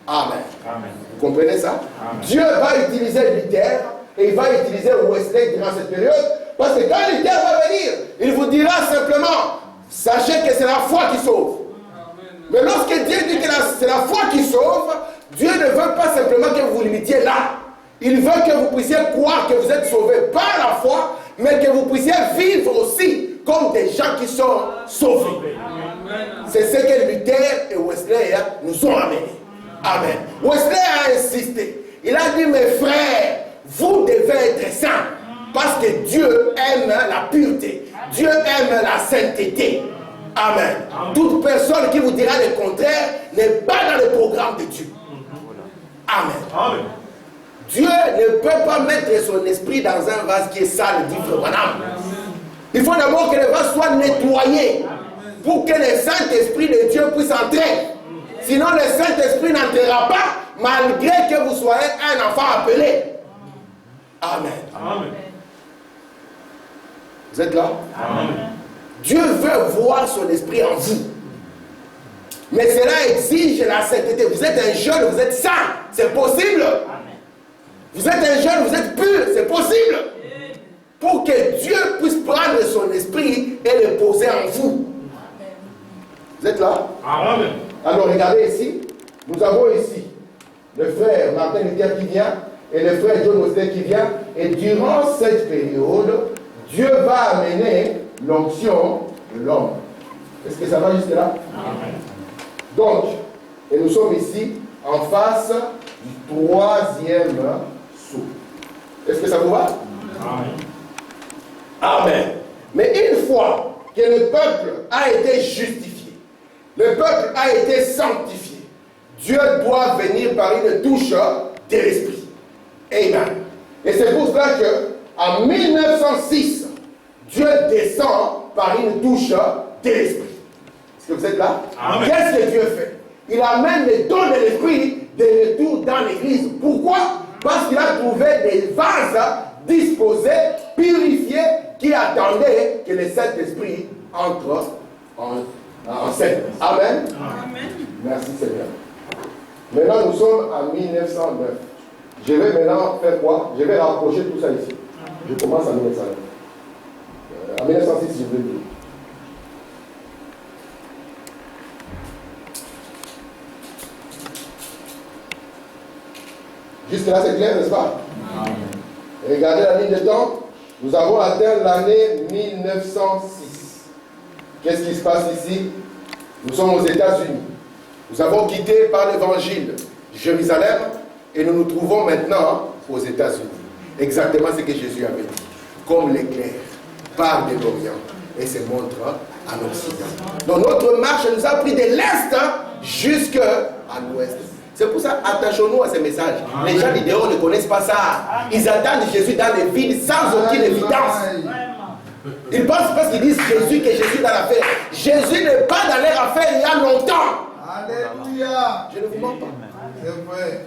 Amen.
Amen.
Vous comprenez ça?
Amen.
Dieu va utiliser Luther et il va utiliser Wesley durant cette période parce que quand Luther va venir, il vous dira simplement, sachez que c'est la foi qui sauve. Mais lorsque Dieu dit que c'est la foi qui sauve, Dieu ne veut pas simplement que vous vous limitiez là. Il veut que vous puissiez croire que vous êtes sauvés par la foi, mais que vous puissiez vivre aussi comme des gens qui sont sauvés. C'est ce que Luther et Wesley nous ont amené. Amen. Wesley a insisté. Il a dit, mes frères, vous devez être saints parce que Dieu aime la pureté. Dieu aime la sainteté. Amen. Toute personne qui vous dira le contraire n'est pas dans le programme de Dieu. Amen.
Amen.
Dieu ne peut pas mettre son esprit dans un vase qui est sale, dit Frère Branham. Il faut d'abord que le vase soit nettoyé pour que le Saint-Esprit de Dieu puisse entrer. Sinon, le Saint-Esprit n'entrera pas malgré que vous soyez un enfant appelé. Amen.
Amen.
Vous êtes là?
Amen.
Dieu veut voir son esprit en vous. Mais cela exige la sainteté. Vous êtes un jeune, vous êtes saint. C'est possible. Vous êtes un jeune, vous êtes pur. C'est possible. Pour que Dieu puisse prendre son esprit et le poser en vous. Vous êtes là?
Amen.
Alors regardez ici. Nous avons ici le frère Martin Luther qui vient et le frère John Wesley qui vient. Et durant cette période, Dieu va amener l'onction de l'homme. Est-ce que ça va jusque là?
Amen.
Donc, et nous sommes ici en face du troisième sceau. Est-ce que ça vous va?
Amen.
Amen. Mais une fois que le peuple a été justifié, le peuple a été sanctifié, Dieu doit venir par une touche de l'esprit. Amen. Et c'est pour cela qu'en 1906, Dieu descend par une touche de l'esprit. Est-ce que vous êtes là? Qu'est-ce que Dieu fait? Il amène les dons de l'esprit de retour dans l'église. Pourquoi? Parce qu'il a trouvé des vases disposés, purifiés, qui attendaient que le Saint-Esprit entre en scène. Amen.
Amen.
Merci Seigneur. Maintenant nous sommes en 1909. Je vais maintenant faire quoi? Je vais rapprocher tout ça ici. Je commence en 1909. En 1906, je vais dire. Jusque là, c'est clair, n'est-ce pas?
Amen.
Regardez la ligne de temps. Nous avons atteint l'année 1906. Qu'est-ce qui se passe ici? Nous sommes aux États-Unis. Nous avons quitté par l'évangile Jérusalem Et nous nous trouvons maintenant aux États-Unis. Exactement ce que Jésus avait dit. Comme l'éclair part de l'Orient et se montre en Occident. Donc notre marche nous a pris de l'Est jusqu'à l'Ouest. C'est pour ça, attachons-nous à ces messages. Les gens du dehors ne connaissent pas ça. Ils attendent Jésus dans les villes sans aucune évidence. Ils pensent parce qu'ils disent Jésus que Jésus est dans l'affaire. Jésus n'est pas dans leur affaire il y a longtemps.
Alléluia.
Je ne vous mens pas.
C'est vrai.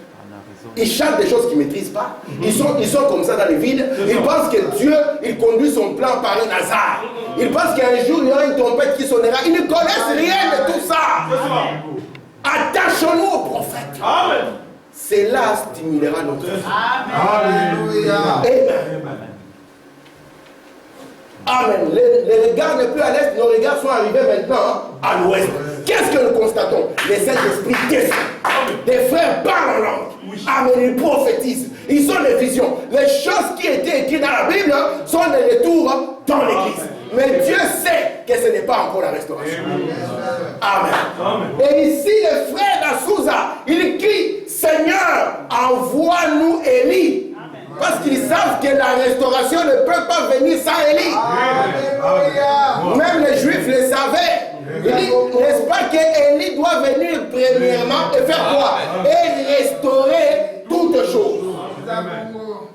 Ils chantent des choses qu'ils ne maîtrisent pas. Ils sont comme ça dans les villes. Ils pensent que Dieu, il conduit son plan par un hasard. Ils pensent qu'un jour, il y aura une trompette qui sonnera. Ils ne connaissent rien de tout ça. Attachons-nous au prophète. Cela stimulera notre vie.
Alléluia.
Amen. Amen. Les regards n'est plus à l'est, nos regards sont arrivés maintenant à l'ouest. Qu'est-ce que nous constatons? Les Saint-Esprit descendent. Des frères parlent en langue. Amen. Ils prophétisent. Ils ont des visions. Les choses qui étaient écrites dans la Bible sont des retours dans l'église. Mais Dieu sait que ce n'est pas encore la restauration. Amen. Et ici, les frères d'Assouza, ils crient, Seigneur, envoie-nous Élie. Parce qu'ils savent que la restauration ne peut pas venir sans Élie. Même les Juifs le savaient. Ils disent, n'est-ce pas qu'Élie doit venir premièrement et faire quoi? Et restaurer toutes choses.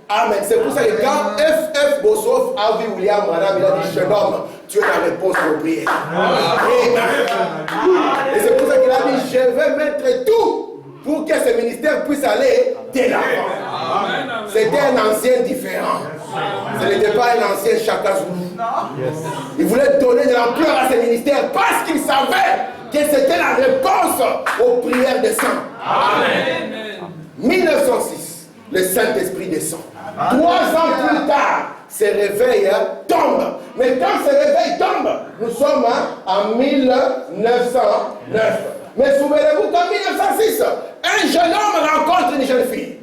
Amen. C'est pour ça que quand F. Bossoff a vu William Branham, il a dit, jeune homme, tu as la réponse aux prières. Amen. Et c'est pour ça qu'il a dit, je vais mettre tout pour que ce ministère puisse aller de l'avant. C'était un ancien différent. Ce n'était pas un ancien Chakazoulou. Il voulait donner de l'ampleur à ce ministère parce qu'il savait que c'était la réponse aux prières des saints. Amen. 1906, le Saint-Esprit descend. 3 ans plus tard, ce réveil tombe. Mais quand ce réveil tombe, nous sommes en 1909. Mais souvenez-vous qu'en 1906, un jeune homme rencontre une jeune fille.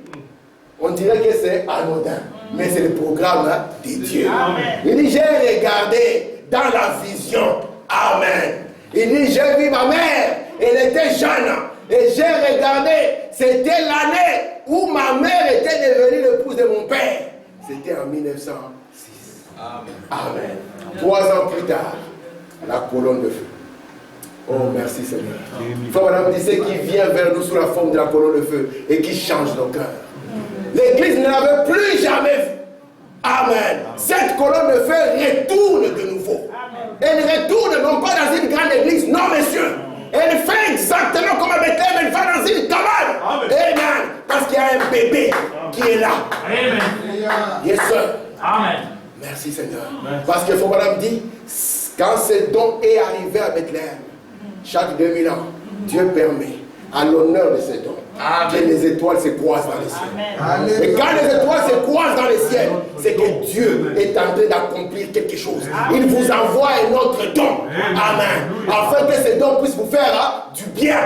On dirait que c'est anodin, mais c'est le programme de Dieu. Amen. Il dit, j'ai regardé dans la vision. Amen. Il dit, j'ai vu ma mère, elle était jeune. Et j'ai regardé, c'était l'année où ma mère était devenue l'épouse de mon père. C'était en 1906. Amen. Amen. 3 ans plus tard, la colonne de feu. Oh, merci Seigneur. Frère Madame dit, qui vient vers nous sous la forme de la colonne de feu et qui change nos cœurs. L'église ne l'avait plus jamais vu. Amen. Cette colonne de feu retourne de nouveau. Elle retourne non pas dans une grande église, non messieurs. Elle fait exactement comme à Bethléem, elle va dans une cabane. Amen. Parce qu'il y a un bébé qui est là. Amen. Yes sir. Amen. Merci Seigneur. Parce que Frère Madame dit, quand ce don est arrivé à Bethléem, chaque 2000 ans, Dieu permet à l'honneur de cet homme que les étoiles se croisent dans les cieux. Amen. Et quand les étoiles se croisent dans les cieux, c'est que Dieu est en train d'accomplir quelque chose. Il vous envoie un autre don. Amen. Afin que ce don puisse vous faire du bien.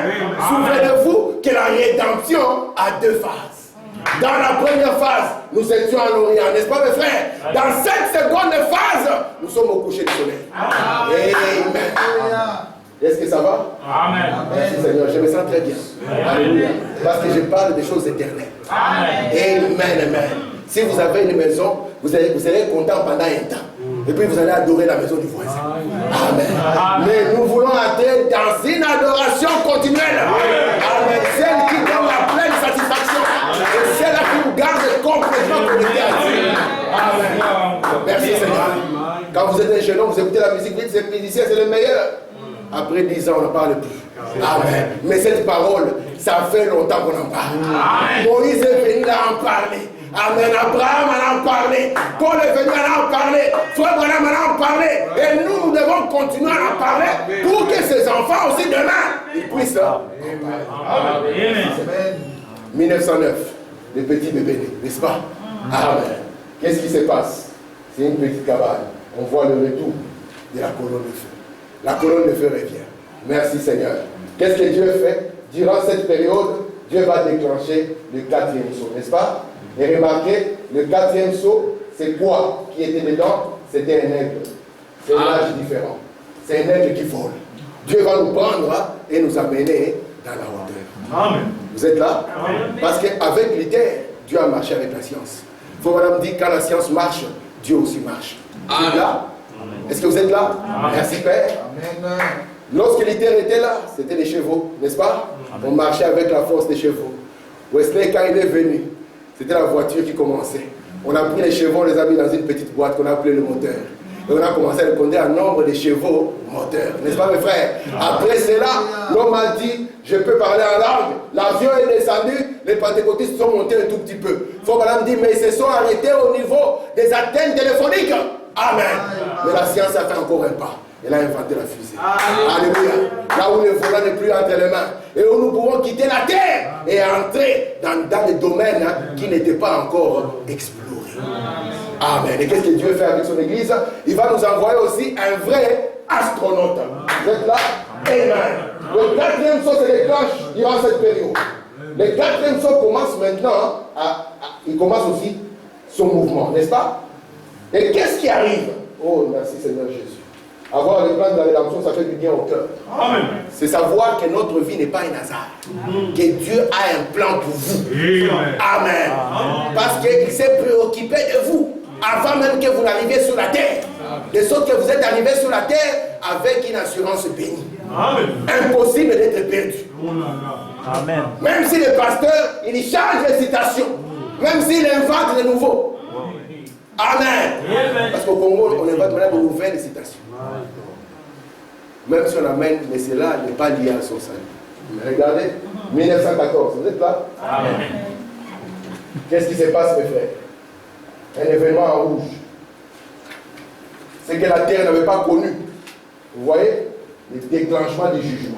Souvenez-vous que la rédemption a 2 phases. Dans la première phase, nous étions à l'Orient, n'est-ce pas mes frères? Dans cette seconde phase, nous sommes au coucher du soleil. Amen. Est-ce que ça va? Amen. Merci Seigneur, je me sens très bien. Alléluia. Parce que je parle des choses éternelles. Amen. Amen. Si vous avez une maison, vous serez content pendant un temps. Et puis vous allez adorer la maison du voisin. Amen. Mais nous voulons entrer dans une adoration continuelle. Amen. Celle qui donne la pleine satisfaction. Et celle qui vous garde complètement connecté à Dieu. Amen. Merci Seigneur. Quand vous êtes un jeune homme, vous écoutez la musique, vous dites c'est musicien, c'est le meilleur. Après 10 ans, on n'en parle plus. Amen. Mais cette parole, ça fait longtemps qu'on en parle. Amen. Moïse est venu là en parler. Amen. Abraham en a parlé. Paul est venu en parler. Frère Branham en a parlé. Et nous devons continuer à en parler pour que ces enfants aussi demain, ils puissent. Amen. 1909, le petit bébé, n'est-ce pas? Amen. Qu'est-ce qui se passe? C'est une petite cabane. On voit le retour de la colonne de feu. La colonne de feu revient. Merci Seigneur. Qu'est-ce que Dieu fait? Durant cette période, Dieu va déclencher le 4e saut, n'est-ce pas? Et remarquez, le 4e saut, c'est quoi qui était dedans? C'était un aigle. C'est un âge différent. C'est un aigle qui vole. Dieu va nous prendre et nous amener dans la hauteur.
Amen.
Vous êtes là?
Amen.
Parce qu'avec l'idée, Dieu a marché avec la science. Il faut madame dire quand la science marche, Dieu aussi marche. Vous êtes là? Est-ce que vous êtes là? Merci Père.
Amen.
Lorsque l'Éther était là, c'était les chevaux, n'est-ce pas? On marchait avec la force des chevaux. Wesley, quand il est venu, c'était la voiture qui commençait. On a pris les chevaux, on les a mis dans une petite boîte qu'on a appelée le moteur. Et on a commencé à compter un nombre de chevaux moteurs. N'est-ce pas mes frères? Après cela, l'homme a dit, je peux parler en langue. L'avion est descendu, les pentecôtistes sont montés un tout petit peu. Il faut madame dire, mais ils se sont arrêtés au niveau des antennes téléphoniques. Amen. Mais la science a fait encore un pas. Elle a inventé la fusée. Alléluia. Là où le volant n'est plus entre les mains. Et où nous pouvons quitter la terre et entrer dans des domaines qui n'étaient pas encore explorés. Amen. Et qu'est-ce que Dieu fait avec son église? Il va nous envoyer aussi un vrai astronaute. Vous êtes là? Amen. Le quatrième saut se déclenche durant cette période. Le quatrième saut commence maintenant. Il commence aussi son mouvement, n'est-ce pas? Et qu'est-ce qui arrive? Oh, merci Seigneur Jésus. Avoir le plan de la rédemption, ça fait du bien au cœur.
Amen.
C'est savoir que notre vie n'est pas un hasard. Que Dieu a un plan pour vous.
Amen.
Amen. Parce qu'il s'est préoccupé de vous avant même que vous n'arriviez sur la terre. De sorte que vous êtes arrivé sur la terre avec une assurance bénie.
Amen.
Impossible d'être perdu.
Amen.
Même si le pasteur, il change les citations. Même s'il invente de nouveau. Amen. Parce qu'au Congo, on invente maintenant de nouvelles citations. Même si on amène, mais cela n'est pas lié à son salut. Mais regardez, 1914, vous êtes là?
Amen.
Qu'est-ce qui se passe, mes frères? Un événement en rouge. C'est que la terre n'avait pas connu. Vous voyez? Le déclenchement du jugement.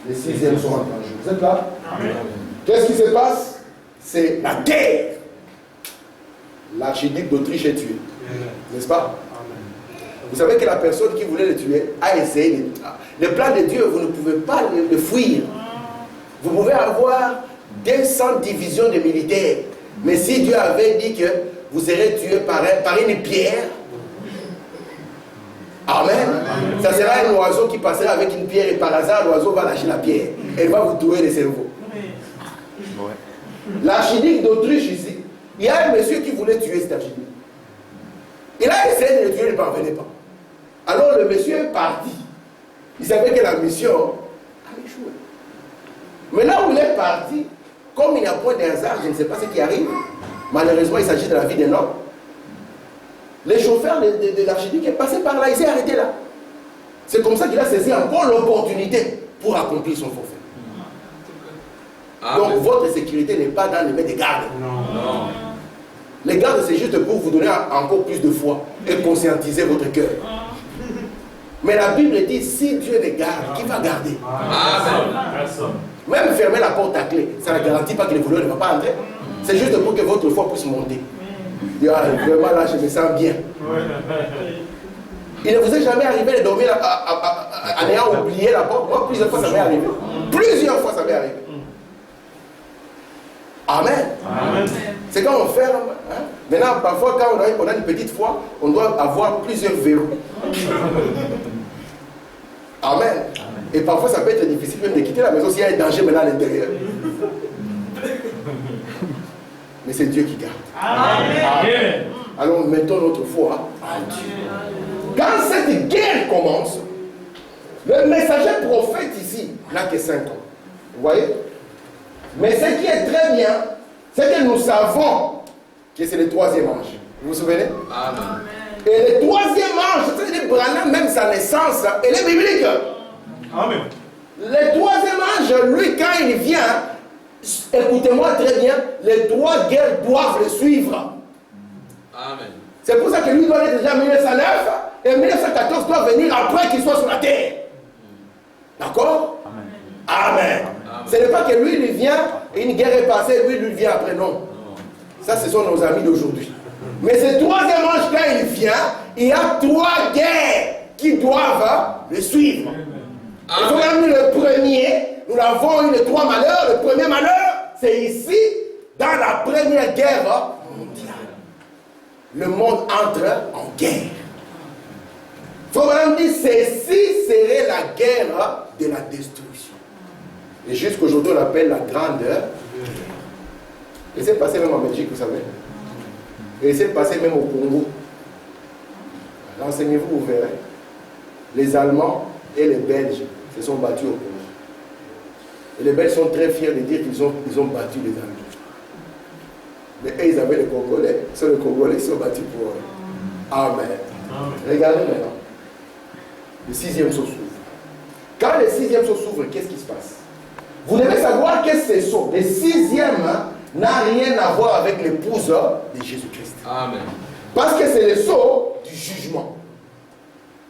Les sixièmes sont enclenchés. Vous êtes là?
Amen.
Qu'est-ce qui se passe? C'est la terre. L'archiduc d'Autriche est tué. N'est-ce pas? Vous savez que la personne qui voulait le tuer a essayé de... Le plan de Dieu, vous ne pouvez pas le fuir. Vous pouvez avoir 200 divisions de militaires. Mais si Dieu avait dit que vous serez tué par une pierre, Amen. Ça sera un oiseau qui passera avec une pierre et par hasard, l'oiseau va lâcher la pierre. Elle va vous tuer le cerveau. L'archiduc d'Autriche ici, il y a un monsieur qui voulait tuer cet archiduc. Il a essayé de le tuer, il ne parvenait pas. Alors le monsieur est parti. Il savait que la mission a échoué. Mais là où il est parti, comme il n'y a point de hasard, je ne sais pas ce qui arrive. Malheureusement, il s'agit de la vie d'un homme. Le chauffeur de l'archiduc est passé par là, il s'est arrêté là. C'est comme ça qu'il a saisi encore l'opportunité pour accomplir son forfait. Donc votre sécurité n'est pas dans les mains des gardes.
Non.
Les gardes, c'est juste pour vous donner encore plus de foi et conscientiser votre cœur. Mais la Bible dit, si Dieu les garde, qui va garder?
Amen.
Même fermer la porte à clé, ça ne garantit pas que le voleur ne va pas entrer. C'est juste pour que votre foi puisse monter. Vraiment là, je me sens bien. Il ne vous est jamais arrivé de dormir en ayant oublié la porte? Moi, plusieurs fois, ça m'est arrivé. Plusieurs fois, ça m'est arrivé. Amen. C'est quand on ferme. Hein? Maintenant, parfois, quand on a une petite foi, on doit avoir plusieurs verrous. Amen. Et parfois, ça peut être difficile même de quitter la maison s'il y a un danger maintenant à l'intérieur. Mais c'est Dieu qui garde.
Amen.
Alors, mettons notre foi en Dieu. Quand cette guerre commence, le messager prophète ici n'a que 5 ans. Vous voyez? Mais ce qui est très bien, c'est que nous savons que c'est le troisième ange. Vous vous souvenez?
Amen.
Et le troisième ange, c'est-à-dire Branham, même sa naissance, elle est biblique.
Amen.
Le troisième ange, lui, quand il vient, écoutez-moi très bien, les 3 guerres doivent le suivre.
Amen.
C'est pour ça que lui doit être déjà en 1909 et 1914 doit venir après qu'il soit sur la terre. D'accord? Amen. Ce n'est pas que lui, il vient et une guerre est passée, lui, il vient après, non. Ça, ce sont nos amis d'aujourd'hui. Mais ce troisième ange, quand il vient, il y a 3 guerres qui doivent le suivre. Il faut même le premier, nous avons eu les 3 malheurs. Le premier malheur, c'est ici, dans la première guerre mondiale. Le monde entre en guerre. Il faut même dire, ceci serait la guerre de la destruction. Et jusqu'aujourd'hui, on l'appelle la grandeur. Et c'est passé même en Belgique, vous savez. Et c'est passé même au Congo. Renseignez-vous, vous verrez. Les Allemands et les Belges se sont battus au Congo. Et les Belges sont très fiers de dire qu'ils ont battu les Allemands. Mais eux, ils avaient les Congolais. C'est les Congolais qui sont battus pour eux. Amen. Regardez maintenant. Le 6e saut s'ouvre. Quand le 6e saut s'ouvre, qu'est-ce qui se passe? Vous devez savoir que ce saut, le 6e, n'a rien à voir avec l'épouse de Jésus-Christ.
Amen.
Parce que c'est le saut du jugement.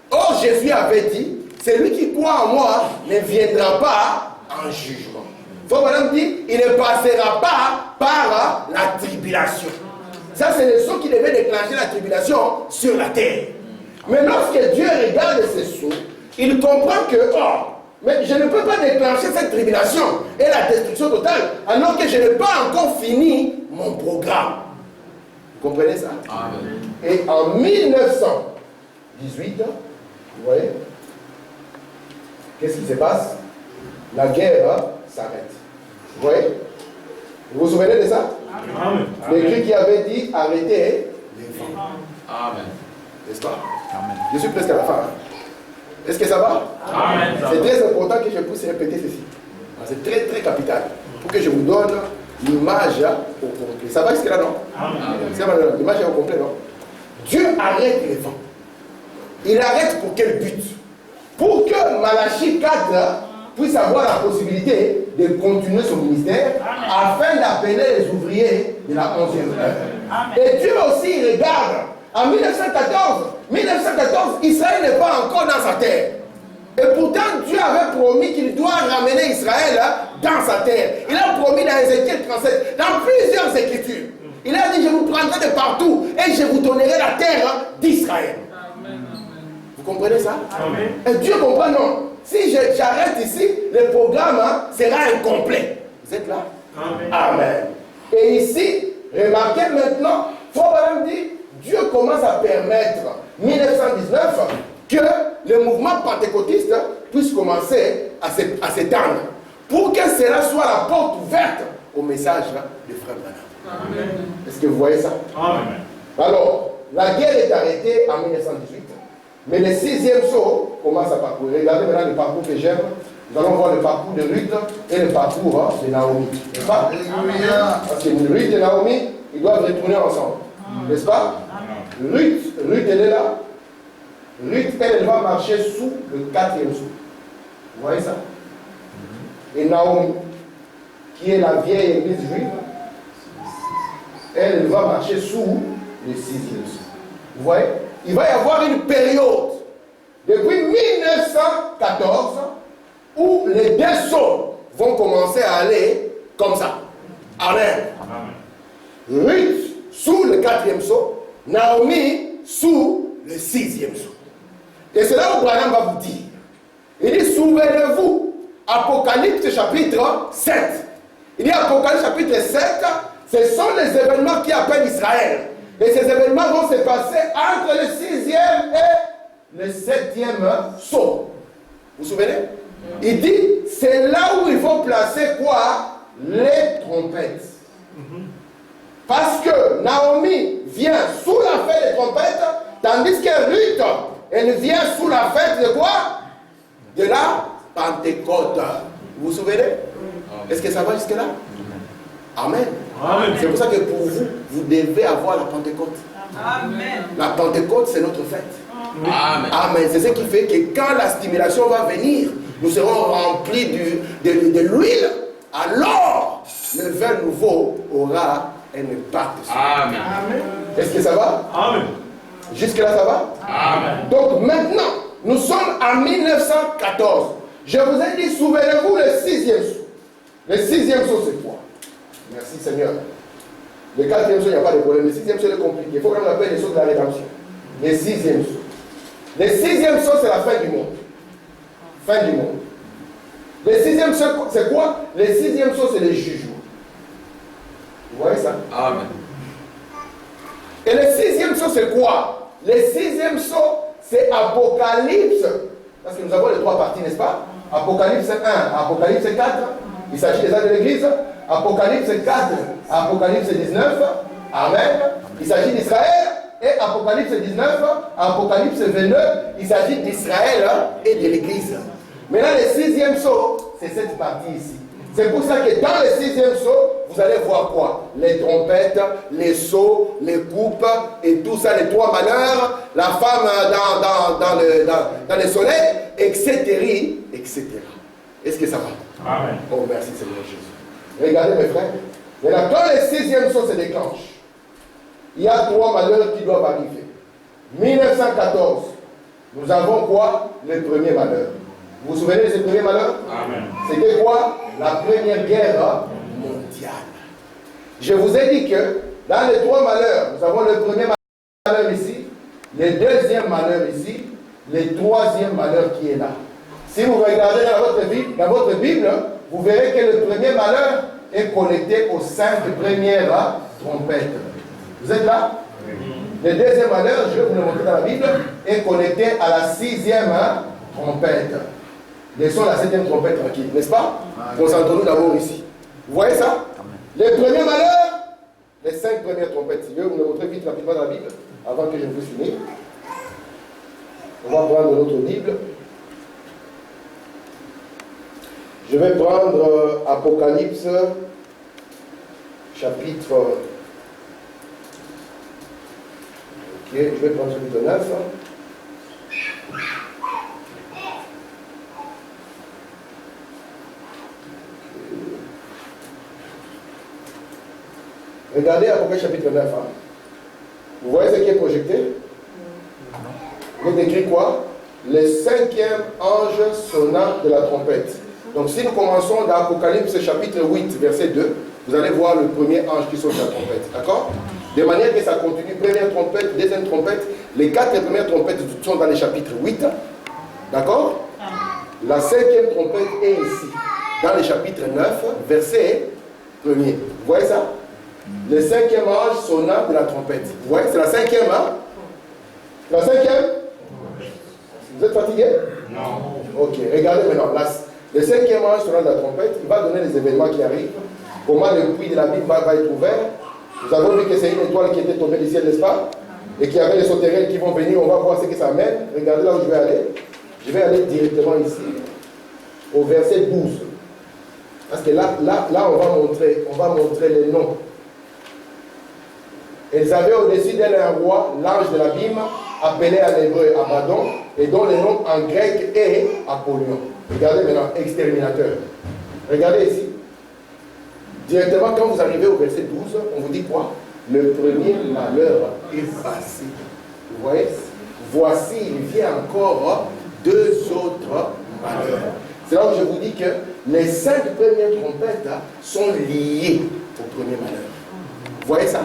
Or, Jésus avait dit, celui qui croit en moi ne viendra pas en jugement. Il faut maintenant dire, il ne passera pas par la tribulation. Ça, c'est le saut qui devait déclencher la tribulation sur la terre. Mais lorsque Dieu regarde ce saut, il comprend que, oh, mais je ne peux pas déclencher cette tribulation et la destruction totale alors que je n'ai pas encore fini mon programme. Vous comprenez ça?
Amen.
Et en 1918, vous voyez, qu'est-ce qui se passe? La guerre s'arrête. Vous voyez? Vous vous souvenez de ça?
Amen.
L'écrit qui avait dit arrêtez les vents.
Amen.
N'est-ce pas?
Amen.
Je suis presque à la fin. Hein? Est-ce que ça va?
Amen.
C'est très important que je puisse répéter ceci. C'est très très capital. Pour que je vous donne l'image au complet. Ça va jusque-là, non?
Amen.
L'image est au complet, non? Dieu arrête les vents. Il arrête pour quel but? Pour que Malachie 4 puisse avoir la possibilité de continuer son ministère afin d'appeler les ouvriers de la 11e heure. Et Dieu aussi regarde. En 1914, Israël n'est pas encore dans sa terre. Et pourtant, Dieu avait promis qu'il doit ramener Israël dans sa terre. Il a promis dans Ézéchiel 37, dans plusieurs écritures. Il a dit, je vous prendrai de partout et je vous donnerai la terre d'Israël. Vous comprenez ça?
Amen.
Et Dieu comprend, non. Si j'arrête ici, le programme sera incomplet. Vous êtes là?
Amen.
Amen. Et ici, remarquez maintenant, il faut même dire, Dieu commence à permettre, 1919, que le mouvement pentecôtiste puisse commencer à s'étendre. Pour que cela soit la porte ouverte au message de Frère Branham. Est-ce que vous voyez ça?
Amen.
Alors, la guerre est arrêtée en 1918. Mais le 6e saut commence à parcourir. Regardez maintenant le parcours que j'aime. Nous allons voir le parcours de Ruth et le parcours de Naomi. N'est-ce pas?
Alléluia.
Parce que Ruth et Naomi, ils doivent retourner ensemble. N'est-ce pas? Ruth, elle est là. Ruth, elle va marcher sous le 4e saut. Vous voyez ça? Et Naomi, qui est la vieille église juive, elle va marcher sous le 6e saut. Vous voyez? Il va y avoir une période depuis 1914 où les deux sauts vont commencer à aller comme ça. Amen. Ruth sous le 4e saut, Naomi sous le 6e saut. Et c'est là où Branham va vous dire. Il dit, souvenez-vous, Apocalypse chapitre 7. Il dit, Apocalypse chapitre 7, ce sont les événements qui appellent Israël. Et ces événements vont se passer entre le 6e et le 7e saut. Vous vous souvenez? Il dit, c'est là où il faut placer quoi? Les trompettes. Parce que Naomi vient sous la fête des trompettes, tandis que Ruth, elle vient sous la fête de quoi? De la Pentecôte. Vous vous souvenez? Est-ce que ça va jusque-là? Amen.
Amen.
C'est pour ça que pour vous, vous devez avoir la Pentecôte.
Amen.
La Pentecôte, c'est notre fête.
Amen.
Amen. C'est ce qui fait que quand la stimulation va venir, nous serons remplis de l'huile. Alors, le vin nouveau aura un impact.
Amen.
Est-ce que ça va?
Amen.
Jusque-là, ça va?
Amen.
Donc maintenant, nous sommes en 1914. Je vous ai dit, souvenez-vous, le 6e saut. Le 6e saut, c'est quoi? Merci Seigneur. Le 4e saut, il n'y a pas de problème. Le 6e saut est compliqué. Il faut qu'on l'appelle le saut de la rédemption. Le 6e saut. Le 6e saut, c'est la fin du monde. Fin du monde. Le 6e saut, c'est quoi? Le 6e saut, c'est le jugement. Vous voyez ça?
Amen.
Et le 6e saut, c'est quoi? Le 6e saut, c'est Apocalypse. Parce que nous avons les 3 parties, n'est-ce pas? Apocalypse 1, Apocalypse 4 Il s'agit des âges de l'Église. Apocalypse 4, Apocalypse 19. Amen. Il s'agit d'Israël. Et Apocalypse 19, Apocalypse 29, il s'agit d'Israël et de l'Église. Maintenant, le 6e sceau, c'est cette partie ici. C'est pour ça que dans le 6e sceau, vous allez voir quoi? Les trompettes, les sceaux, les coupes et tout ça, les 3 malheurs, la femme dans le soleil, etc. etc. Est-ce que ça va?
Amen.
Oh, merci Seigneur Jésus. Regardez mes frères. Maintenant, quand le 6e sceau se déclenche, il y a 3 malheurs qui doivent arriver. 1914, nous avons quoi? Le premier malheur. Vous vous souvenez de ce premier malheur?
Amen.
C'était quoi? La première guerre mondiale. Je vous ai dit que dans les 3 malheurs, nous avons le premier malheur ici, le deuxième malheur ici, le 3e malheur qui est là. Si vous regardez dans votre Bible, vous verrez que le premier malheur est connecté aux 5 premières trompettes. Vous êtes là? Le deuxième malheur, je vais vous le montrer dans la Bible, est connecté à la 6e trompette. Laissons la 7e trompette tranquille, n'est-ce pas? Concentrons-nous d'abord ici. Vous voyez ça? Le premier malheur, les 5 premières trompettes. Je vais vous le montrer vite rapidement dans la Bible, avant que je ne puisse finir. On va prendre notre Bible. Je vais prendre Apocalypse, chapitre... Ok, je vais prendre chapitre 9. Regardez Apocalypse chapitre 9. Vous voyez ce qui est projeté? Il est écrit quoi? Le 5e ange sonna de la trompette. Donc si nous commençons dans Apocalypse chapitre 8, verset 2, vous allez voir le premier ange qui sonne la trompette. D'accord? De manière que ça continue. Première trompette, deuxième trompette. Les 4 premières trompettes sont dans le chapitre 8. D'accord? La 5e trompette est ici, dans le chapitre 9, verset 1er. Vous voyez ça? Le 5e ange sonna de la trompette. Vous voyez, c'est la 5e, hein? La 5e? Vous êtes fatigué? Non. Ok, regardez maintenant. Le 5e ange sonna de la trompette, il va donner les événements qui arrivent. Comment le puits de la Bible va être ouvert. Nous avons vu que c'est une étoile qui était tombée du ciel, n'est-ce pas? Et qu'il y avait les sauterelles qui vont venir. On va voir ce que ça amène. Regardez là où je vais aller. Je vais aller directement ici, au verset 12. Parce que là on va montrer les noms. Elles avaient au-dessus d'elles un roi, l'ange de l'abîme, appelé en hébreu Abaddon, et dont le nom en grec est Apollyon. Regardez maintenant, exterminateur. Regardez ici. Directement, quand vous arrivez au verset 12, on vous dit quoi? Le premier malheur est passé. Vous voyez? Voici, il vient encore 2 autres malheurs. C'est là où je vous dis que les 5 premières trompettes sont liées au premier malheur. Vous voyez ça?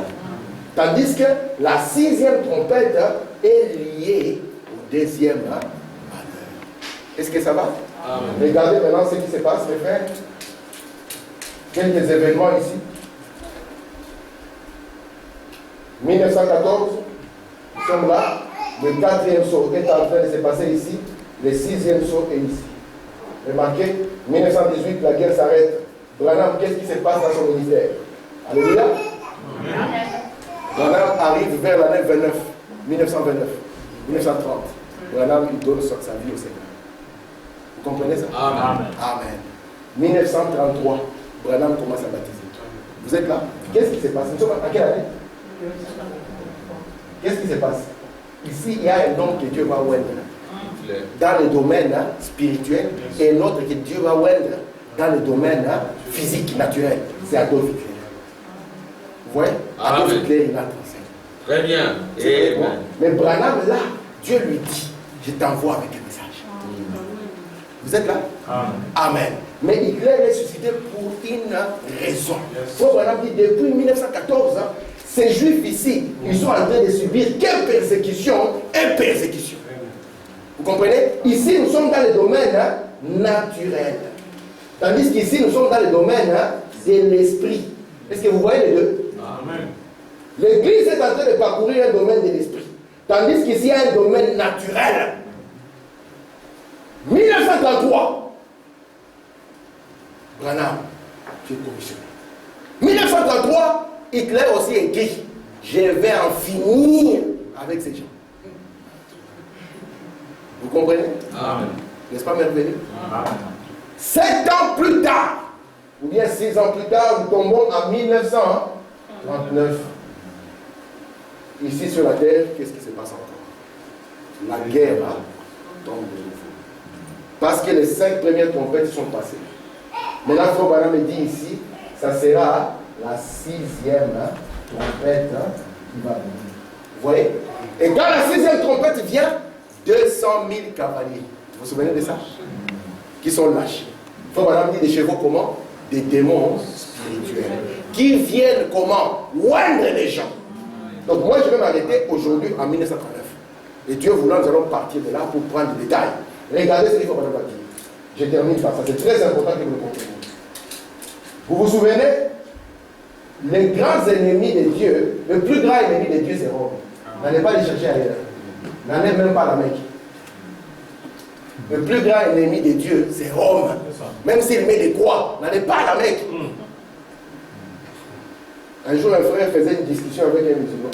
Tandis que la 6e trompette est liée au 2e malheur. Est-ce que ça va? Amen. Regardez maintenant ce qui se passe, mes frères. Quelques événements ici. 1914, nous sommes là. Le 4e saut est en train de se passer ici. Le 6e saut est ici. Remarquez, 1918, la guerre s'arrête. Branham, qu'est-ce qui se passe dans son ministère? Alléluia. Branham arrive vers l'année 1929, 1930. Branham, il donne sa vie au Seigneur. Vous comprenez ça? Amen. Amen. 1933, Branham commence à baptiser. Vous êtes là? Qu'est-ce qui se passe? Nous sommes à quelle année? Qu'est-ce qui se passe? Ici, il y a un homme que Dieu va oindre dans le domaine spirituel et un autre que Dieu va oindre dans le domaine physique, naturel. C'est Adolf Hitler. Vous voyez? Adolf Hitler, il a enseigné.
Très bien.
Bon. Mais Branham, là, Dieu lui dit, je t'envoie avec un message. Vous êtes là? Amen. Mais Hitler est suscité pour une raison. Paul Branham dit, depuis 1914, ces juifs ici, ils sont en train de subir quelle persécution? Une persécution. Vous comprenez? Ici, nous sommes dans le domaine naturel. Tandis qu'ici, nous sommes dans le domaine de l'esprit. Est-ce que vous voyez les deux? Amen. L'église est en train de parcourir un domaine de l'esprit. Tandis qu'ici, il y a un domaine naturel. 1933. Branham, tu es commissionné. 1933, Hitler aussi écrit, je vais en finir avec ces gens. Vous comprenez?
Amen.
N'est-ce pas merveilleux?
Amen.
7 ans plus tard, ou bien 6 ans plus tard, nous tombons en 1939. Ici sur la terre, qu'est-ce qui se passe encore? La guerre tombe de nouveau. Parce que les 5 premières trompettes sont passées. Maintenant, Frère Branham me dit ici, ça sera la 6e trompette qui va venir. Vous voyez? Et quand la 6e trompette vient, 200 000 cavaliers. Vous vous souvenez de ça? Qui sont lâchés. Frère Branham dit des chevaux comment? Des démons spirituels. Qui viennent comment? Oindre les gens. Donc moi je vais m'arrêter aujourd'hui en 1939. Et Dieu voulant, nous allons partir de là pour prendre des détails. Regardez ce qu'il faut prendre. Je termine par ça. C'est très important que vous le compreniez. Vous vous souvenez? Les grands ennemis de Dieu, le plus grand ennemi de Dieu, c'est Rome. N'allez pas les chercher ailleurs. N'allez même pas à la Mecque. Le plus grand ennemi de Dieu, c'est Rome. Même s'il met des croix, n'allez pas à la Mecque. Un jour, un frère faisait une discussion avec un musulman.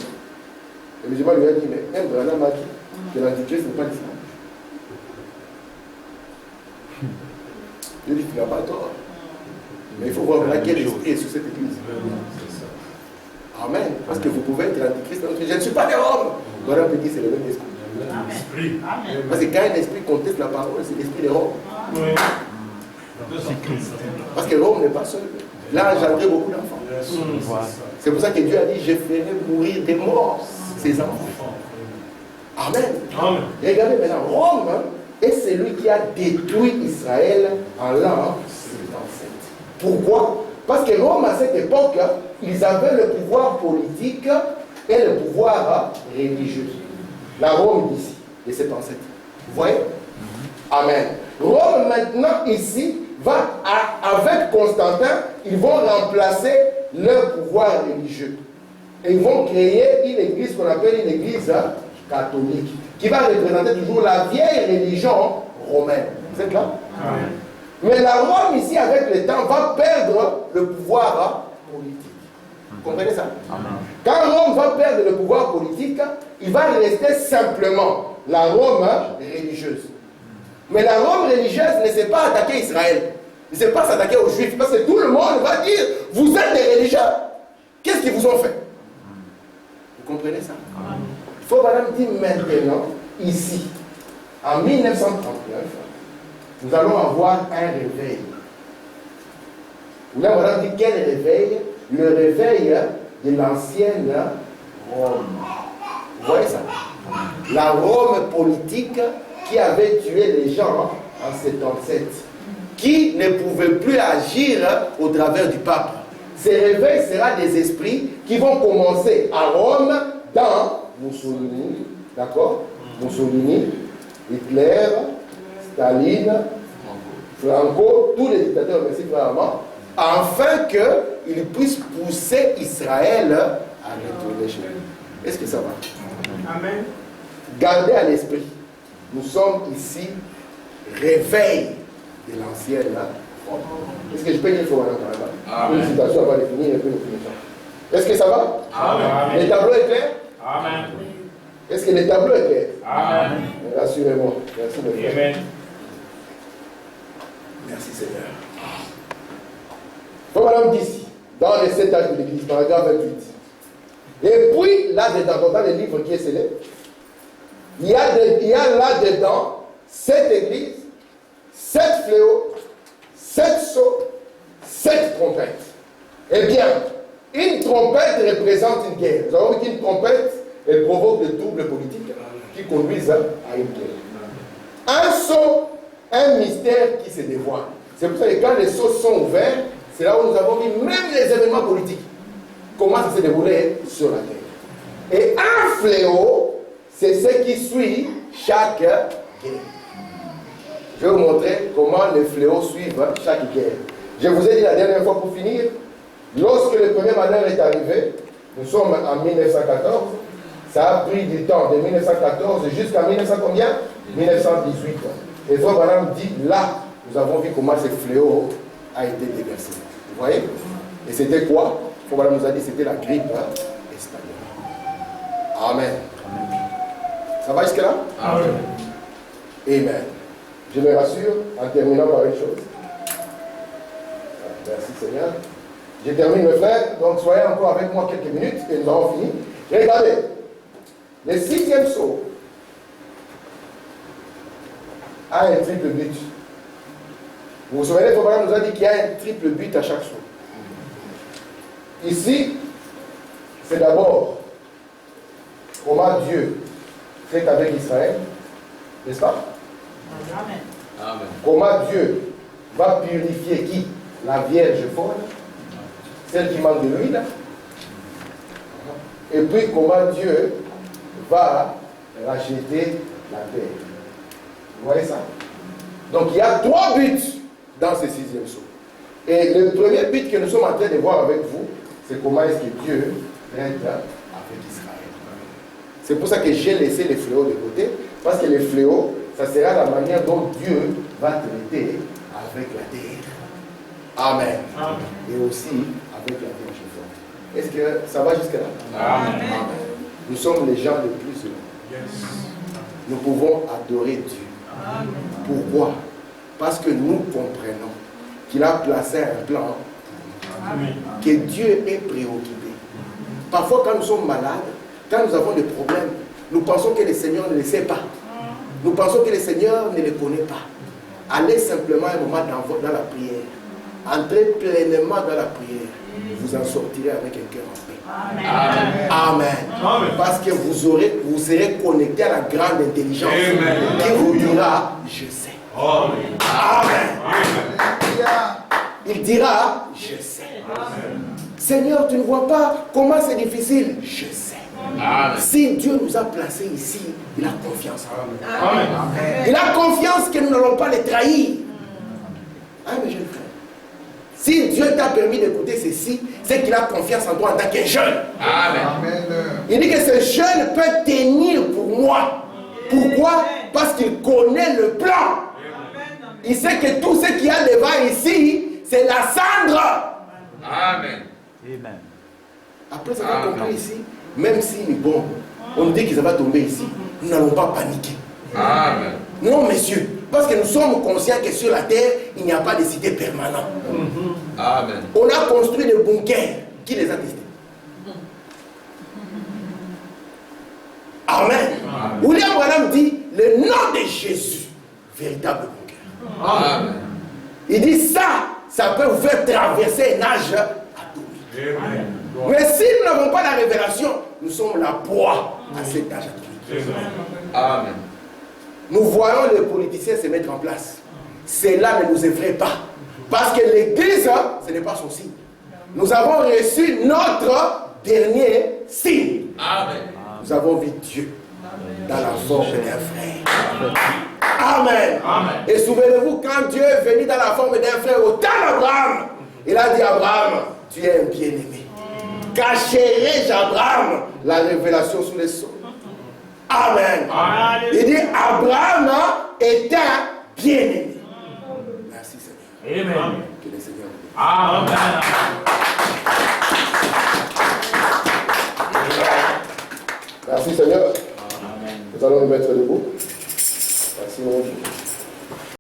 Le musulman lui a dit, mais même Branham a dit que l'antichrist n'est pas l'islam. Il dit, tu n'as pas tort. Mais il faut voir quel esprit est sur cette église. Amen. Parce que vous pouvez être l'antichrist. Je ne suis pas de Rome. Branham peut dire c'est le même esprit.
Amen.
Parce que quand un esprit conteste la parole, c'est l'esprit de Rome.
Oui.
Parce que Rome n'est pas seul. Là, engendré beaucoup d'enfants. C'est pour ça que Dieu a dit, je ferai mourir des morts ces enfants. Amen.
Amen.
Et regardez maintenant, Rome est celui qui a détruit Israël en l'an 77. Pourquoi? Parce que Rome, à cette époque, ils avaient le pouvoir politique et le pouvoir religieux. La Rome d'ici, de 77. Vous voyez? Amen. Rome maintenant, ici, va, avec Constantin, ils vont remplacer leur pouvoir religieux. Et ils vont créer une église qu'on appelle une église catholique, qui va représenter toujours la vieille religion romaine. Vous êtes là?
Amen.
Mais la Rome, ici, avec le temps, va perdre le pouvoir politique. Vous comprenez ça?
Amen.
Quand Rome va perdre le pouvoir politique, il va rester simplement la Rome religieuse. Mais la Rome religieuse ne sait pas attaquer Israël. Ne sait pas s'attaquer aux Juifs. Parce que tout le monde va dire, vous êtes des religieux. Qu'est-ce qu'ils vous ont fait? Vous comprenez ça? Il faut madame dire maintenant, ici, en 1939, nous allons avoir un réveil. Vous voulez madame dire quel réveil? Le réveil de l'ancienne Rome. Vous voyez ça? La Rome politique qui avait tué les gens en 77, qui ne pouvait plus agir au travers du pape. Ces réveils seront des esprits qui vont commencer à Rome, dans Mussolini, d'accord? Mussolini, Hitler, Staline, Franco, tous les dictateurs, merci vraiment, afin qu'ils puissent pousser Israël à retourner chez eux. Est-ce que ça va?
Amen.
Gardez à l'esprit, nous sommes ici, réveil de l'ancienne Rome. Est-ce que je peux dire qu'il faut une citation avant de finir et puis nous finissons. Est-ce que ça va?
Amen.
Le tableau est clair?
Amen.
Est-ce que le tableau est clair?
Amen.
Rassurez-moi. Merci de faire.
Amen.
Merci Seigneur. Comme madame dit ici, dans les 7 âges de l'Église, paragraphe 28. Et puis, là-dedans, dans le livre qui est scellé, il y a là-dedans 7 églises, 7 fléaux, 7 sceaux, 7 trompettes. Eh bien, une trompette représente une guerre. Nous avons vu qu'une trompette, elle provoque des troubles politiques qui conduisent à une guerre. Un sceau, un mystère qui se dévoile. C'est pour ça que quand les sceaux sont ouverts, c'est là où nous avons vu même les événements politiques. Comment ça s'est déroulé sur la terre. Et un fléau, c'est ce qui suit chaque guerre. Je vais vous montrer comment les fléaux suivent chaque guerre. Je vous ai dit la dernière fois pour finir, lorsque le premier malheur est arrivé, nous sommes en 1914, ça a pris du temps, de 1914 jusqu'à 1918. Et Frère Branham dit, là, nous avons vu comment ces fléaux a été déversé. Vous voyez? Et c'était quoi? Voilà nous a dit c'était la grippe espagnole. Amen. Ça va jusque-là?
Amen.
Amen. Je me rassure en terminant par une chose. Merci Seigneur. Je termine mes frères, donc soyez encore avec moi quelques minutes et nous avons fini. Regardez, le 6e saut a un triple but. Vous vous souvenez, Fabien nous a dit qu'il y a un triple but à chaque saut. Ici, c'est d'abord comment Dieu fait avec Israël, n'est-ce pas?
Amen. Amen.
Comment Dieu va purifier qui? La Vierge folle, celle qui manque de l'huile. Et puis comment Dieu va racheter la terre. Vous voyez ça? Donc il y a 3 buts dans ce 6e saut. Et le premier but que nous sommes en train de voir avec vous, c'est comment est-ce que Dieu traite avec Israël. C'est pour ça que j'ai laissé les fléaux de côté, parce que les fléaux, ça sera la manière dont Dieu va traiter avec la terre. Amen. Amen. Et aussi avec la Vierge forte. Est-ce que ça va jusque-là?
Amen.
Amen. Nous sommes les gens les plus heureux.
Yes.
Nous pouvons adorer Dieu. Amen. Pourquoi? Parce que nous comprenons qu'il a placé un plan. Amen. Que Dieu est préoccupé. Parfois, quand nous sommes malades, quand nous avons des problèmes, nous pensons que le Seigneur ne le sait pas. Nous pensons que le Seigneur ne le connaît pas. Allez simplement un moment dans la prière. Entrez pleinement dans la prière. Vous en sortirez avec un cœur en paix. Amen. Amen. Amen. Parce que vous serez connecté à la grande intelligence. Amen. Qui vous dira, je sais. Amen. Amen. Il dira, je sais. Amen. Seigneur, tu ne vois pas comment c'est difficile. Je sais. Amen. Si Dieu nous a placés ici, il a confiance en nous. Amen. Il a confiance que nous n'allons pas les trahir. Ah, mes jeunes frères. Si Dieu t'a permis d'écouter ceci, c'est qu'il a confiance en toi en tant que jeune. Amen. Il dit que ce jeune peut tenir pour moi. Pourquoi? Parce qu'il connaît le plan. Il sait que tout ce qu'il y a devant ici, c'est la cendre. Amen. Après avoir compris ici, même s'il est bon, on dit que ça va tomber ici, nous n'allons pas paniquer. Amen. Non, messieurs, parce que nous sommes conscients que sur la terre, il n'y a pas de cité permanente. Amen. On a construit des bunkers. Qui les a testés? Amen. Amen. William Branham dit le nom de Jésus, véritable bunker. Amen. Il dit ça peut vous faire traverser un âge atomique. Amen. Mais si nous n'avons pas la révélation, nous sommes la proie à cet âge atomique. Amen. Nous voyons les politiciens se mettre en place. Cela ne nous effraie pas. Parce que l'église, ce n'est pas son signe. Nous avons reçu notre dernier signe. Amen. Nous avons vu Dieu dans la forme d'un frère. Amen. Amen. Et souvenez-vous, quand Dieu est venu dans la forme d'un frère au temps d'Abraham, il a dit à Abraham, tu es un bien-aimé. Cacherai-je Abraham la révélation sous les sceaux. Amen. Amen. Il dit Abraham est un bien-aimé. Merci Seigneur. Amen. Que le Seigneur vous bénisse. Amen. Merci Seigneur. Amen. Nous allons nous mettre debout. Merci mon Dieu.